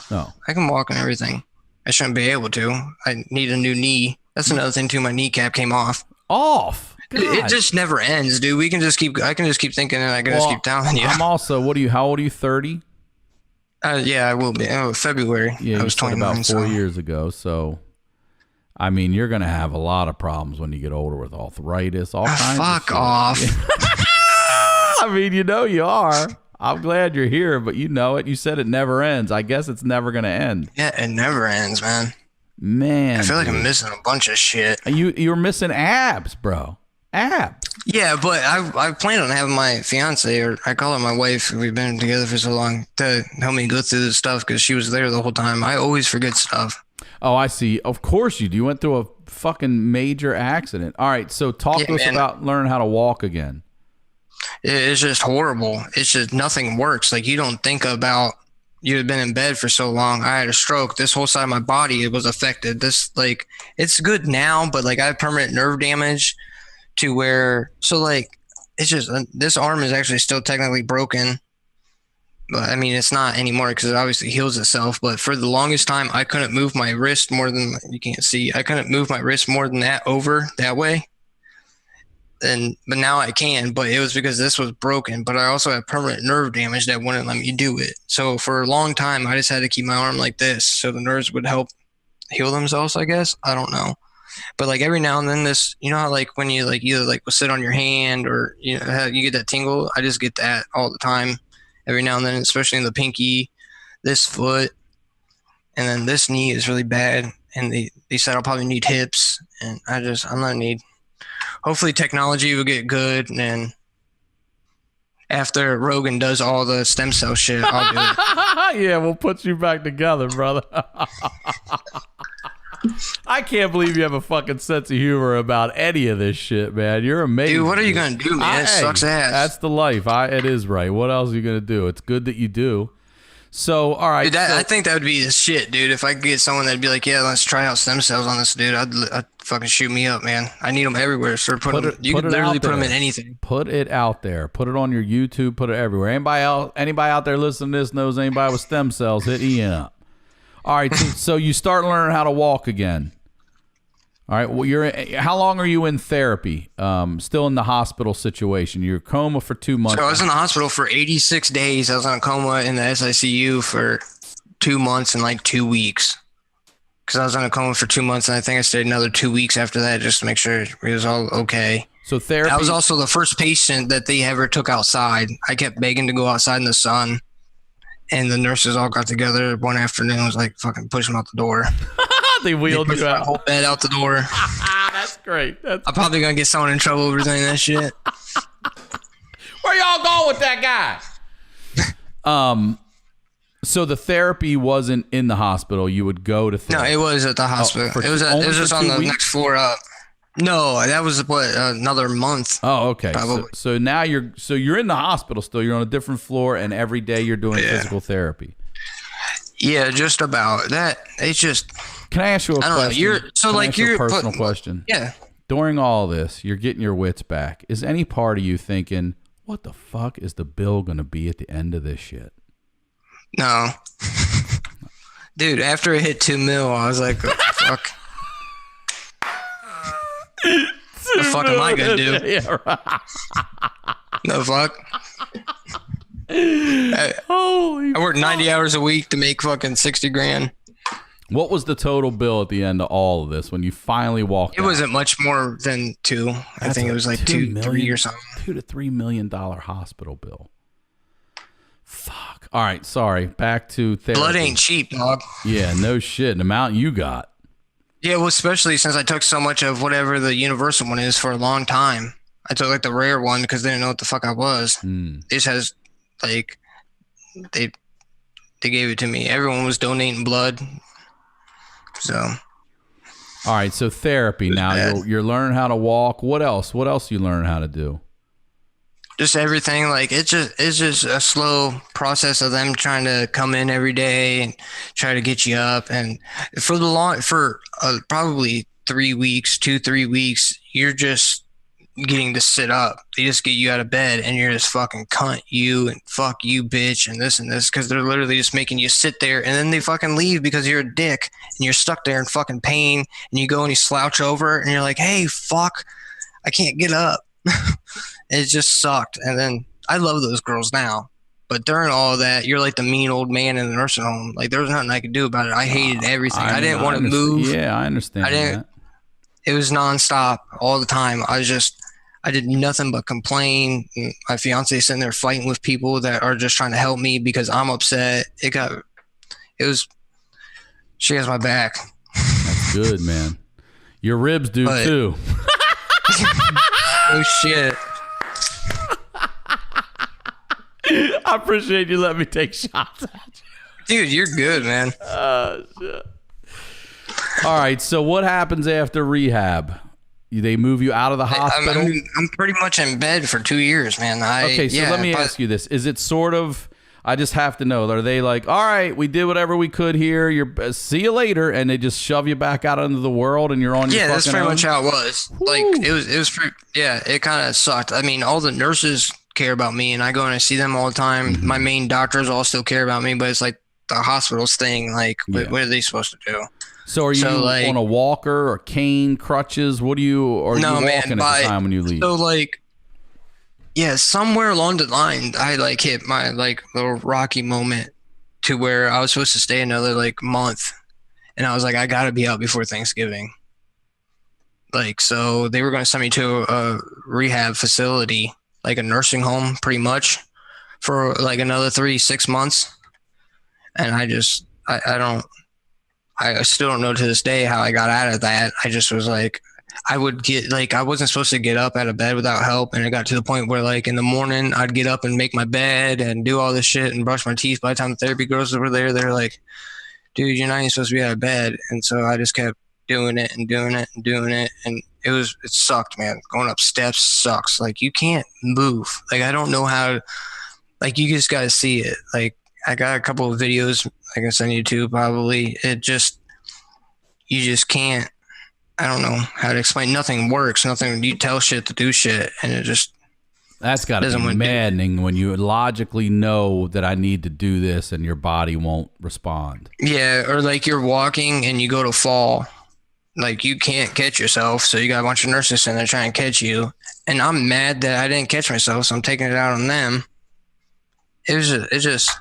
No. I can walk and everything. I shouldn't be able to. I need a new knee. That's another thing too. My kneecap came off. God. It just never ends, dude. I can just keep thinking, and I can just keep telling you. I'm also. How old are you? 30? Yeah, I will be. Oh, February. Yeah, I was 29. About 4 years ago. So, I mean, you're gonna have a lot of problems when you get older with arthritis. All kinds. Fuck off. I mean, you are. I'm glad you're here, but you know it. You said it never ends. I guess it's never going to end. Yeah, it never ends, man. Man, I feel like I'm missing a bunch of shit. You're missing abs, bro. Abs. Yeah, but I plan on having my fiance, or I call her my wife, we've been together for so long, to help me go through this stuff because she was there the whole time. I always forget stuff. Oh, I see. Of course you do. You went through a fucking major accident. All right, so talk to us about learning how to walk again. It's just horrible. It's just nothing works. Like, you don't think about, you had been in bed for so long. I had a stroke. This whole side of my body, it was affected. This, like, it's good now, but like I have permanent nerve damage to where, so like, it's just, this arm is actually still technically broken. But I mean, it's not anymore because it obviously heals itself. But for the longest time, I couldn't move my wrist more than, you can't see, I couldn't move my wrist more than that over that way. But now I can, but it was because this was broken. But I also have permanent nerve damage that wouldn't let me do it. So for a long time, I just had to keep my arm like this so the nerves would help heal themselves, I guess. I don't know. But like every now and then, this, you know how like when you like either like will sit on your hand or you know you get that tingle. I just get that all the time, every now and then, especially in the pinky, this foot, and then this knee is really bad. And they said I'll probably need hips, and I'm gonna need. Hopefully technology will get good, and then after Rogan does all the stem cell shit, I'll do it. Yeah, we'll put you back together, brother. I can't believe you have a fucking sense of humor about any of this shit, man. You're amazing. Dude, what are you going to do, man? It sucks ass. That's the life. It is right. What else are you going to do? It's good that you do. So, all right. Dude, I think that would be the shit, dude. If I could get someone that'd be like, yeah, let's try out stem cells on this dude, I'd fucking shoot me up, man. I need them everywhere. So you can literally put them in anything. Put it out there. Put it on your YouTube. Put it everywhere. Anybody out there listening to this knows anybody with stem cells, hit Ian up. All right, so you start learning how to walk again. All right, well, how long are you in therapy? Still in the hospital situation. You're coma for 2 months. So I was in the hospital for 86 days. I was in a coma in the SICU for 2 months and like 2 weeks. Because I was in a coma for 2 months, and I think I stayed another 2 weeks after that just to make sure it was all okay. So therapy. I was also the first patient that they ever took outside. I kept begging to go outside in the sun. And the nurses all got together one afternoon. Was like, fucking push them out the door. They wheeled you out. My whole bed out the door. That's great. I'm probably gonna get someone in trouble over saying that shit. Where y'all going with that guy? So the therapy wasn't in the hospital. You would go to therapy. No, it was at the hospital. It was just on the next floor up. No, that was another month. Oh, okay. So now you're in the hospital still. You're on a different floor, and every day you're doing physical therapy. Yeah, just about that. It's just. Can I ask you a question? You're personal question. Yeah. During all this, you're getting your wits back. Is any part of you thinking, what the fuck is the bill going to be at the end of this shit? No. Dude, after it hit 2 mil, I was like, fuck. The fuck am I gonna do? Yeah, right. No fuck. I worked 90 hours a week to make fucking 60 grand. What was the total bill at the end of all of this when you finally walked out? It wasn't much more than $2. I think it was like 2, 3 or something. $2 to $3 million hospital bill. Fuck. All right, sorry. Back to therapy. Blood ain't cheap, dog. Yeah, no shit. The amount you got. Yeah, well, especially since I took so much of whatever the universal one is for a long time. I took like the rare one because they didn't know what the fuck I was. This has like they gave it to me. Everyone was donating blood. So all right, so therapy now. You're learning how to walk. What else? What else you learn how to do? Just everything. Like it's just a slow process of them trying to come in every day and try to get you up. And for probably 3 weeks, 2-3 weeks, you're just getting to sit up. They just get you out of bed and you're just fucking cunt you and fuck you bitch and this because they're literally just making you sit there, and then they fucking leave because you're a dick and you're stuck there in fucking pain, and you go and you slouch over and you're like, hey, fuck, I can't get up. It just sucked. And then I love those girls now, but during all of that, you're like the mean old man in the nursing home. Like there was nothing I could do about it. I hated everything. I didn't want to move. Yeah, I understand. It was nonstop all the time. I I did nothing but complain. My fiance sitting there fighting with people that are just trying to help me because I'm upset. She has my back. That's good, man. Your ribs do too. Oh shit. I appreciate you letting me take shots at you. Dude, you're good, man. Oh, shit. All right, so what happens after rehab? They move you out of the hospital? I'm pretty much in bed for 2 years, man. Let me ask you this. Is it sort of, I just have to know, are they like, all right, we did whatever we could here, see you later, and they just shove you back out into the world and you're on your fucking that's pretty own? much how it was. Woo. Like, it was pretty, it kind of sucked. I mean, all the nurses care about me, and I go and I see them all the time. Mm-hmm. My main doctors all still care about me, but it's like the hospital's thing. Like, what are they supposed to do? So are you on a walker or cane, crutches? What do you, or are you walking at the time when you leave? So like, somewhere along the line, I like hit my like little rocky moment to where I was supposed to stay another like month. And I was like, I gotta be out before Thanksgiving. Like, so they were going to send me to a rehab facility, like a nursing home pretty much, for like another 3-6 months. And I still don't know to this day how I got out of that. I just was like, I wasn't supposed to get up out of bed without help. And it got to the point where like in the morning I'd get up and make my bed and do all this shit and brush my teeth. By the time the therapy girls were there, they're like, dude, you're not even supposed to be out of bed. And so I just kept doing it and doing it and doing it. And it sucked, man. Going up steps sucks. Like you can't move. Like, I don't know how, like you just got to see it. Like, I got a couple of videos I can send you to probably. You just can't, I don't know how to explain. Nothing works. Nothing, you tell shit to do shit. And it just, that's got to be maddening when you logically know that I need to do this and your body won't respond. Yeah. Or like you're walking and you go to fall. Like you can't catch yourself. So you got a bunch of nurses in there trying to catch you. And I'm mad that I didn't catch myself. So I'm taking it out on them. It just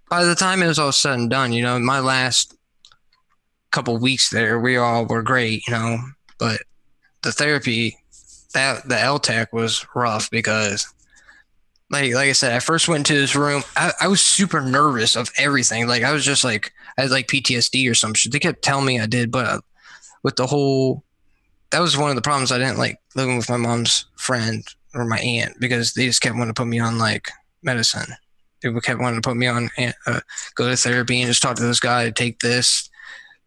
by the time it was all said and done, my last couple weeks there, we all were great, but the therapy, the LTAC was rough because like I said, I first went to this room. I was super nervous of everything. Like I was just like, I had like PTSD or some shit. They kept telling me I did, but with the whole, that was one of the problems. I didn't like living with my mom's friend or my aunt because they just kept wanting to put me on like medicine. People kept wanting to put me on, go to therapy and just talk to this guy, take this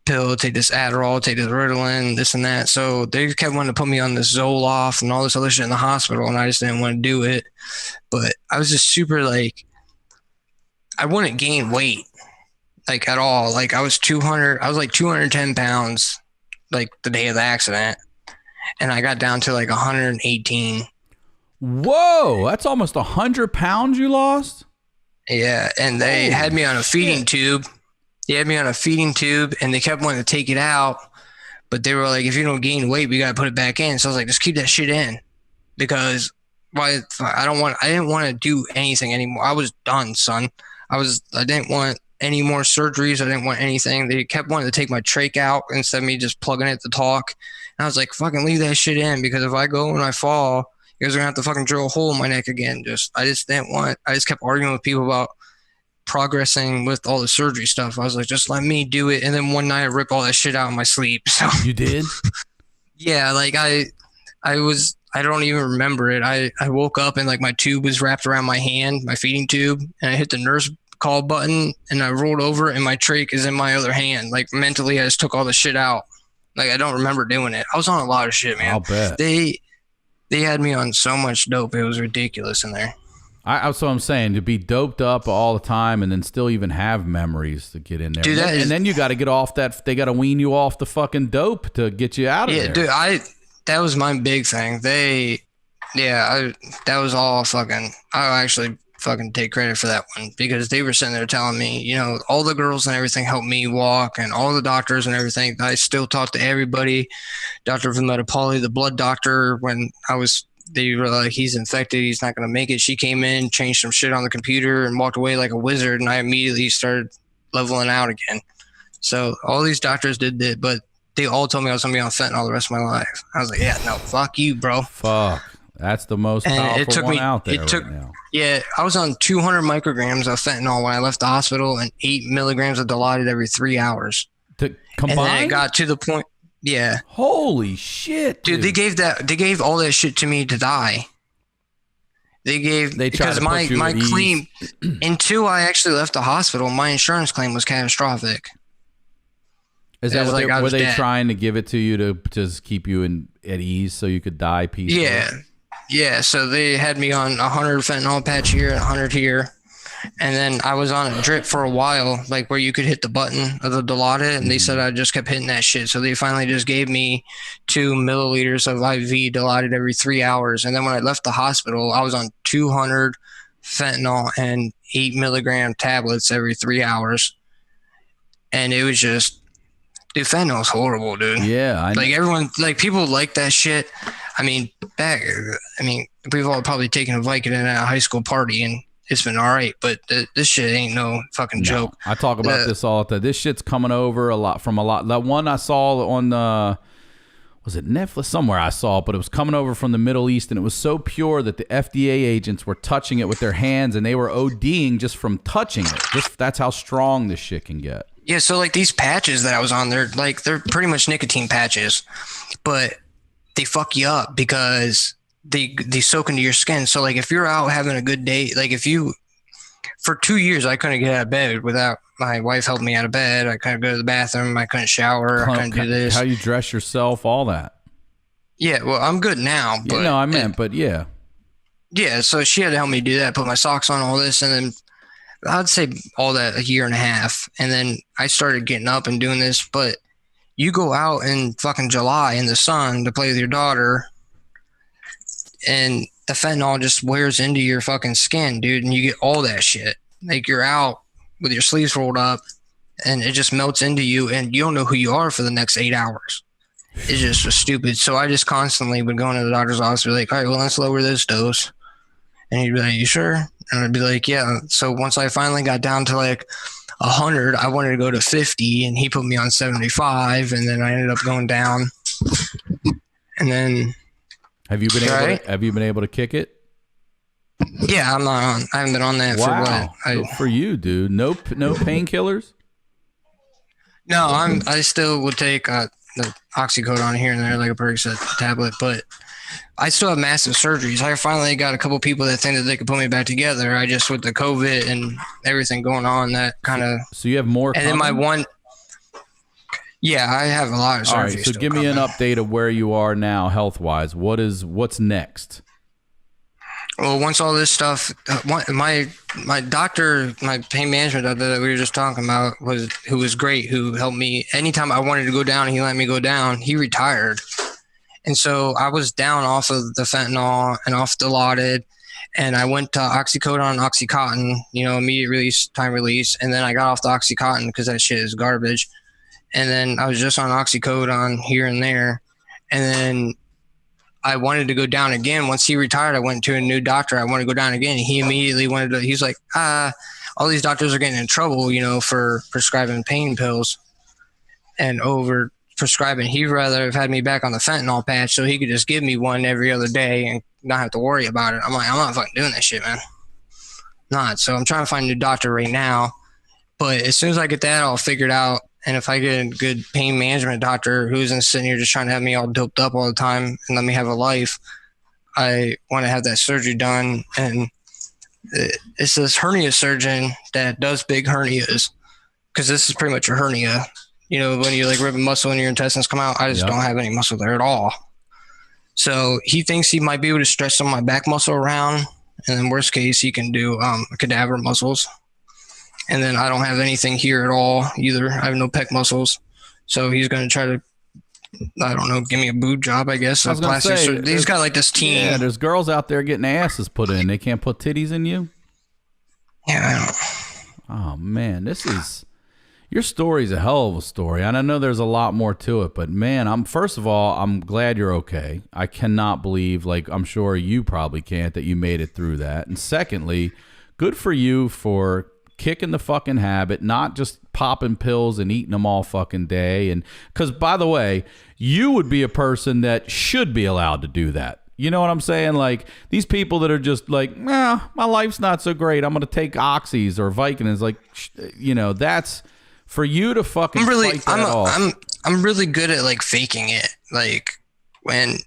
pill, take this Adderall, take this Ritalin, this and that. So they kept wanting to put me on this Zoloft and all this other shit in the hospital, and I just didn't want to do it. But I was just super like, I wouldn't gain weight like at all. Like I was like 210 pounds like the day of the accident, and I got down to like 118. Whoa, that's almost 100 pounds you lost? Yeah, and they had me on a feeding tube. They had me on a feeding tube, and they kept wanting to take it out. But they were like, if you don't gain weight, we got to put it back in. So I was like, just keep that shit in. Because I didn't want to do anything anymore. I was done, son. I didn't want any more surgeries. I didn't want anything. They kept wanting to take my trach out instead of me just plugging it to talk. And I was like, fucking leave that shit in, because if I go and I fall, you guys are gonna have to fucking drill a hole in my neck again. I just kept arguing with people about progressing with all the surgery stuff. I was like, just let me do it. And then one night I ripped all that shit out in my sleep. So you did? Yeah, like I don't even remember it. I woke up and like my tube was wrapped around my hand, my feeding tube, and I hit the nurse call button and I rolled over and my trach is in my other hand. Like mentally I just took all the shit out. Like I don't remember doing it. I was on a lot of shit, man. I'll bet. They had me on so much dope. It was ridiculous in there. That's what I'm saying. To be doped up all the time and then still even have memories to get in there. Dude, and then you got to get off that. They got to wean you off the fucking dope to get you out of there. Yeah, dude. That was my big thing. That was all fucking. I actually fucking take credit for that one, because they were sitting there telling me, all the girls and everything helped me walk, and all the doctors and everything. I still talk to everybody. Dr. Vimeta Pauly, the blood doctor, when they were like, he's infected, he's not going to make it. She came in, changed some shit on the computer, and walked away like a wizard, and I immediately started leveling out again. So all these doctors did that, but they all told me I was going to be on fentanyl the rest of my life. I was like, yeah, no, fuck you, bro. Fuck. That's the most And powerful it took one me, out there it took, right now. yeah, I was on 200 micrograms of fentanyl when I left the hospital and 8 milligrams of Dilaudid every 3 hours. To And then combine? it got to the point, yeah. Holy shit, Dude, they gave all that shit to me to die. They tried because to my put you at ease. claim, until I actually left the hospital, my insurance claim was catastrophic. Is that It was what like I were was they dead. trying to give it to you to just keep you at ease so you could die peacefully? Yeah. So they had me on 100 fentanyl patch here and 100 here. And then I was on a drip for a while, like where you could hit the button of the Dilaudid, and they said I just kept hitting that shit. So they finally just gave me 2 milliliters of IV Dilaudid every 3 hours. And then when I left the hospital, I was on 200 fentanyl and 8 milligram tablets every 3 hours. And it was just, dude, fentanyl's horrible, dude. Yeah, I know. Like everyone, like people like that shit. We've all probably taken a Vicodin at a high school party and it's been all right, but this shit ain't no fucking joke. I talk about this all the time. This shit's coming over a lot. That one I saw on was it Netflix? Somewhere I saw it, but it was coming over from the Middle East, and it was so pure that the FDA agents were touching it with their hands, and they were ODing just from touching it. That's how strong this shit can get. Yeah, so like these patches that I was on, they're pretty much nicotine patches, but they fuck you up because they soak into your skin. So like if you're out having a good day, like for 2 years I couldn't get out of bed without my wife helping me out of bed. I couldn't go to the bathroom. I couldn't shower. I couldn't do this. How you dress yourself, all that. Yeah, well, I'm good now. But but yeah. Yeah, so she had to help me do that, put my socks on, all this, and then I'd say all that a year and a half. And then I started getting up and doing this, but you go out in fucking July in the sun to play with your daughter, and the fentanyl just wears into your fucking skin, dude, and you get all that shit. Like you're out with your sleeves rolled up, and it just melts into you, and you don't know who you are for the next 8 hours. It's just stupid. So I just constantly would go into the doctor's office and be like, all right, well, let's lower this dose. And he'd be like, you sure? And I'd be like, yeah. So once I finally got down to like 100, I wanted to go to 50, and he put me on 75, and then I ended up going down. And then Have you been able to kick it? Yeah, I'm not on. I haven't been on that Wow. for what? Good for you, dude. No painkillers? No, I still would take the oxycodone here and there, like a Percocet tablet, but I still have massive surgeries. I finally got a couple people that think that they could put me back together. I just, with the COVID and everything going on, that kind of. So you have more. And then my one. Yeah, I have a lot of surgeries. All right, so give me an update of where you are now, health wise. What's next? Well, once all this stuff, my doctor, my pain management doctor that we were just talking about, who was great, who helped me anytime I wanted to go down, he let me go down. He retired, and so I was down off of the fentanyl and off Dilaudid, and I went to oxycodone, Oxycontin, immediate release, time release, and then I got off the Oxycontin because that shit is garbage, and then I was just on oxycodone here and there, and then I wanted to go down again. Once he retired, I went to a new doctor. I want to go down again. He immediately he's like, all these doctors are getting in trouble, for prescribing pain pills and over prescribing. He'd rather have had me back on the fentanyl patch so he could just give me one every other day and not have to worry about it. I'm like, I'm not fucking doing that shit, man. Not. So I'm trying to find a new doctor right now. But as soon as I get that all figured out, and if I get a good pain management doctor who isn't sitting here just trying to have me all doped up all the time and let me have a life, I want to have that surgery done. And it's this hernia surgeon that does big hernias, because this is pretty much a hernia. When you like rip a muscle and your intestines come out, I just don't have any muscle there at all. So he thinks he might be able to stretch some of my back muscle around. And then worst case, he can do cadaver muscles. And then I don't have anything here at all either. I have no pec muscles. So he's going to try to, I don't know, give me a boob job, I guess. He's got like this team. Yeah, there's girls out there getting asses put in. They can't put titties in you? Yeah, I don't. Oh, man, your story's a hell of a story. And I know there's a lot more to it. But, man, first of all, I'm glad you're okay. I cannot believe, like I'm sure you probably can't, that you made it through that. And secondly, good for you for kicking the fucking habit, not just popping pills and eating them all fucking day. And because, by the way, you would be a person that should be allowed to do that. You know what I'm saying? Like these people that are just like, nah, my life's not so great. I'm going to take Oxys or Vicodins. Like, that's for you to fucking fight that off. I'm really good at like faking it. Like when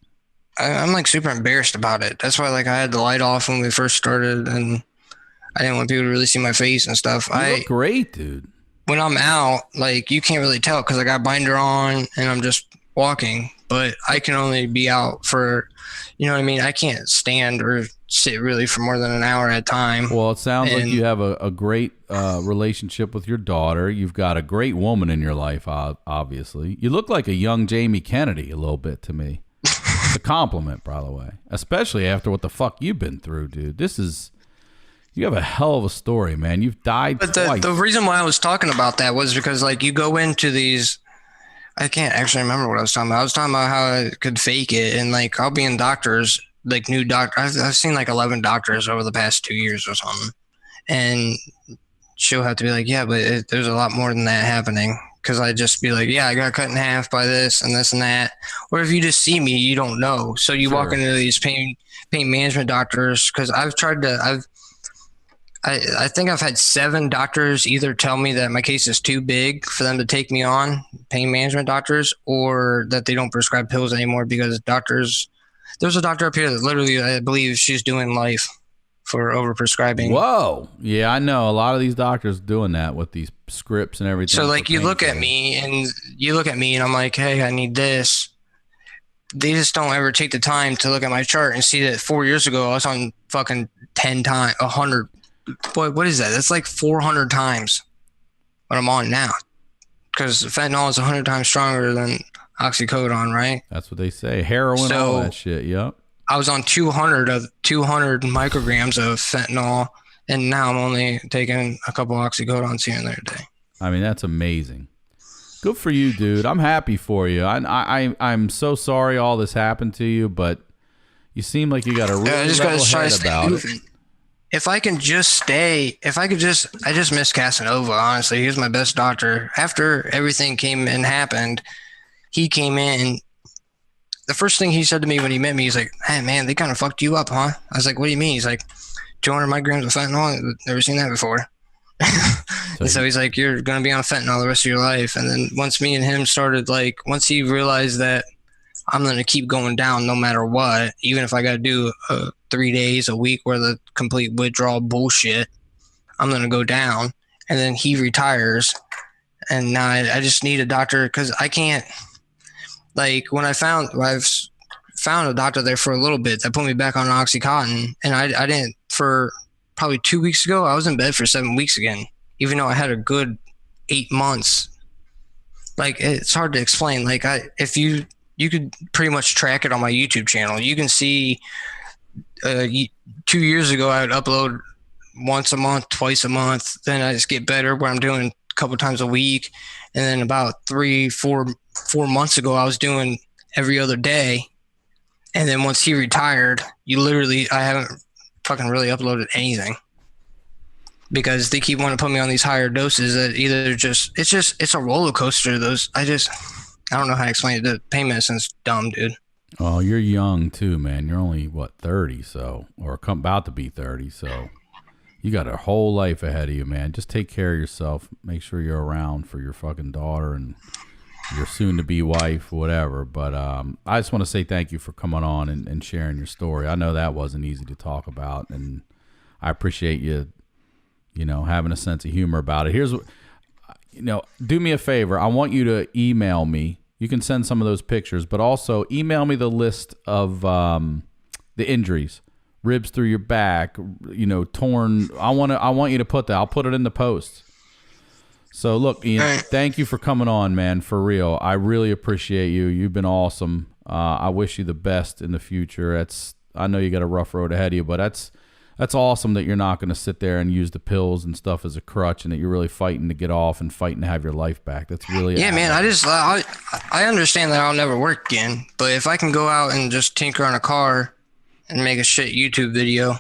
I'm like super embarrassed about it. That's why like I had the light off when we first started, and I didn't want people to really see my face and stuff. You look great, dude. When I'm out, like you can't really tell because I got binder on and I'm just walking, but I can only be out for, you know what I mean? I can't stand or sit really for more than an hour at a time. Well, it sounds like you have a great relationship with your daughter. You've got a great woman in your life, obviously. You look like a young Jamie Kennedy a little bit to me. It's a compliment, by the way, especially after what the fuck you've been through, dude. You have a hell of a story, man. You've died twice. The reason why I was talking about that was because like you go into these, I can't actually remember what I was talking about. I was talking about how I could fake it, and like I'll be in doctors, like new doctors. I've seen like 11 doctors over the past 2 years or something, and she'll have to be like, yeah, but there's a lot more than that happening. Because I just be like, yeah, I got cut in half by this and this and that. Or if you just see me, you don't know. So you walk into these pain management doctors, because I've tried to, I think I've had 7 doctors either tell me that my case is too big for them to take me on, pain management doctors, or that they don't prescribe pills anymore because there's a doctor up here that literally, I believe she's doing life for overprescribing. Whoa. Yeah, I know. A lot of these doctors doing that with these scripts and everything. So like you look at me and I'm like, hey, I need this. They just don't ever take the time to look at my chart and see that 4 years ago I was on fucking 10 times, 100. Boy, what is that? That's like 400 times what I'm on now. Because fentanyl is 100 times stronger than oxycodone, right? That's what they say. Heroin, all that shit. Yep. I was on 200 micrograms of fentanyl, and now I'm only taking a couple oxycodones here and there a day. I mean, that's amazing. Good for you, dude. I'm happy for you. I'm so sorry all this happened to you, but you seem like you got a really level head about it. If I just miss Casanova, honestly. He was my best doctor. After everything came and happened, he came in. The first thing he said to me when he met me, he's like, hey, man, they kind of fucked you up, huh? I was like, what do you mean? He's like, 200 micrograms of fentanyl? I've never seen that before. And so he's like, you're going to be on fentanyl the rest of your life. And then once me and him started, like, once he realized that I'm going to keep going down no matter what, even if I got to do 3 days, a week worth of complete withdrawal bullshit, I'm going to go down. And then he retires. And now I just need a doctor because I can't. Like when I've found a doctor there for a little bit that put me back on Oxycontin, and I didn't for probably 2 weeks ago. I was in bed for 7 weeks again, even though I had a good 8 months. Like it's hard to explain. Like if you could pretty much track it on my YouTube channel. You can see 2 years ago I would upload once a month, twice a month. Then I just get better where I'm doing a couple times a week, and then about 4 months ago, I was doing every other day. And then once he retired, I haven't fucking really uploaded anything because they keep wanting to put me on these higher doses that either it's a roller coaster. I don't know how to explain it. The pain medicine's dumb, dude. Oh, you're young too, man. You're only 30, or about to be 30. So you got a whole life ahead of you, man. Just take care of yourself. Make sure you're around for your fucking daughter and your soon-to-be wife, whatever. But I just want to say thank you for coming on and sharing your story. I know that wasn't easy to talk about, and I appreciate you having a sense of humor about it. Here's what, do me a favor. I want you to email me. You can send some of those pictures, but also email me the list of the injuries, ribs through your back, torn. I want you to put that. I'll put it in the post. So look, Ian, thank you for coming on, man. For real, I really appreciate you. You've been awesome. I wish you the best in the future. I know you got a rough road ahead of you, but that's awesome that you're not going to sit there and use the pills and stuff as a crutch, and that you're really fighting to get off and fighting to have your life back. That's really man. I understand that I'll never work again, but if I can go out and just tinker on a car and make a shit YouTube video.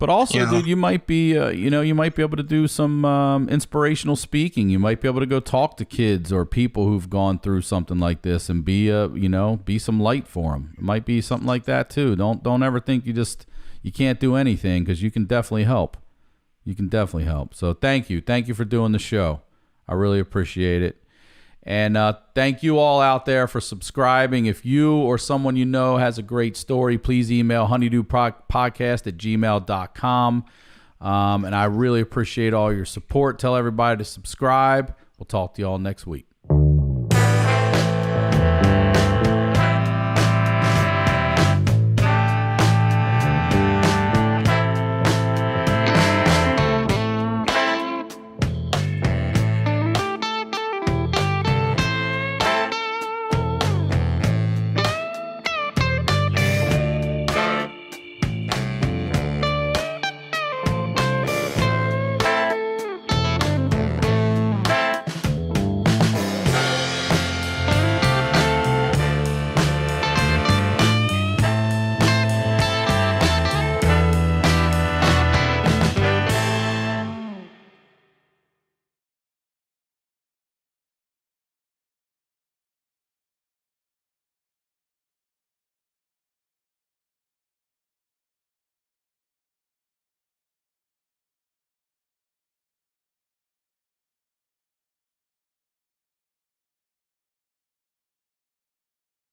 But also, You know? dude, you might be, you might be able to do some inspirational speaking. You might be able to go talk to kids or people who've gone through something like this and be some light for them. It might be something like that too. Don't ever think you can't do anything, because you can definitely help. You can definitely help. So thank you for doing the show. I really appreciate it. And thank you all out there for subscribing. If you or someone you know has a great story, please email honeydewpodcast@gmail.com. And I really appreciate all your support. Tell everybody to subscribe. We'll talk to you all next week.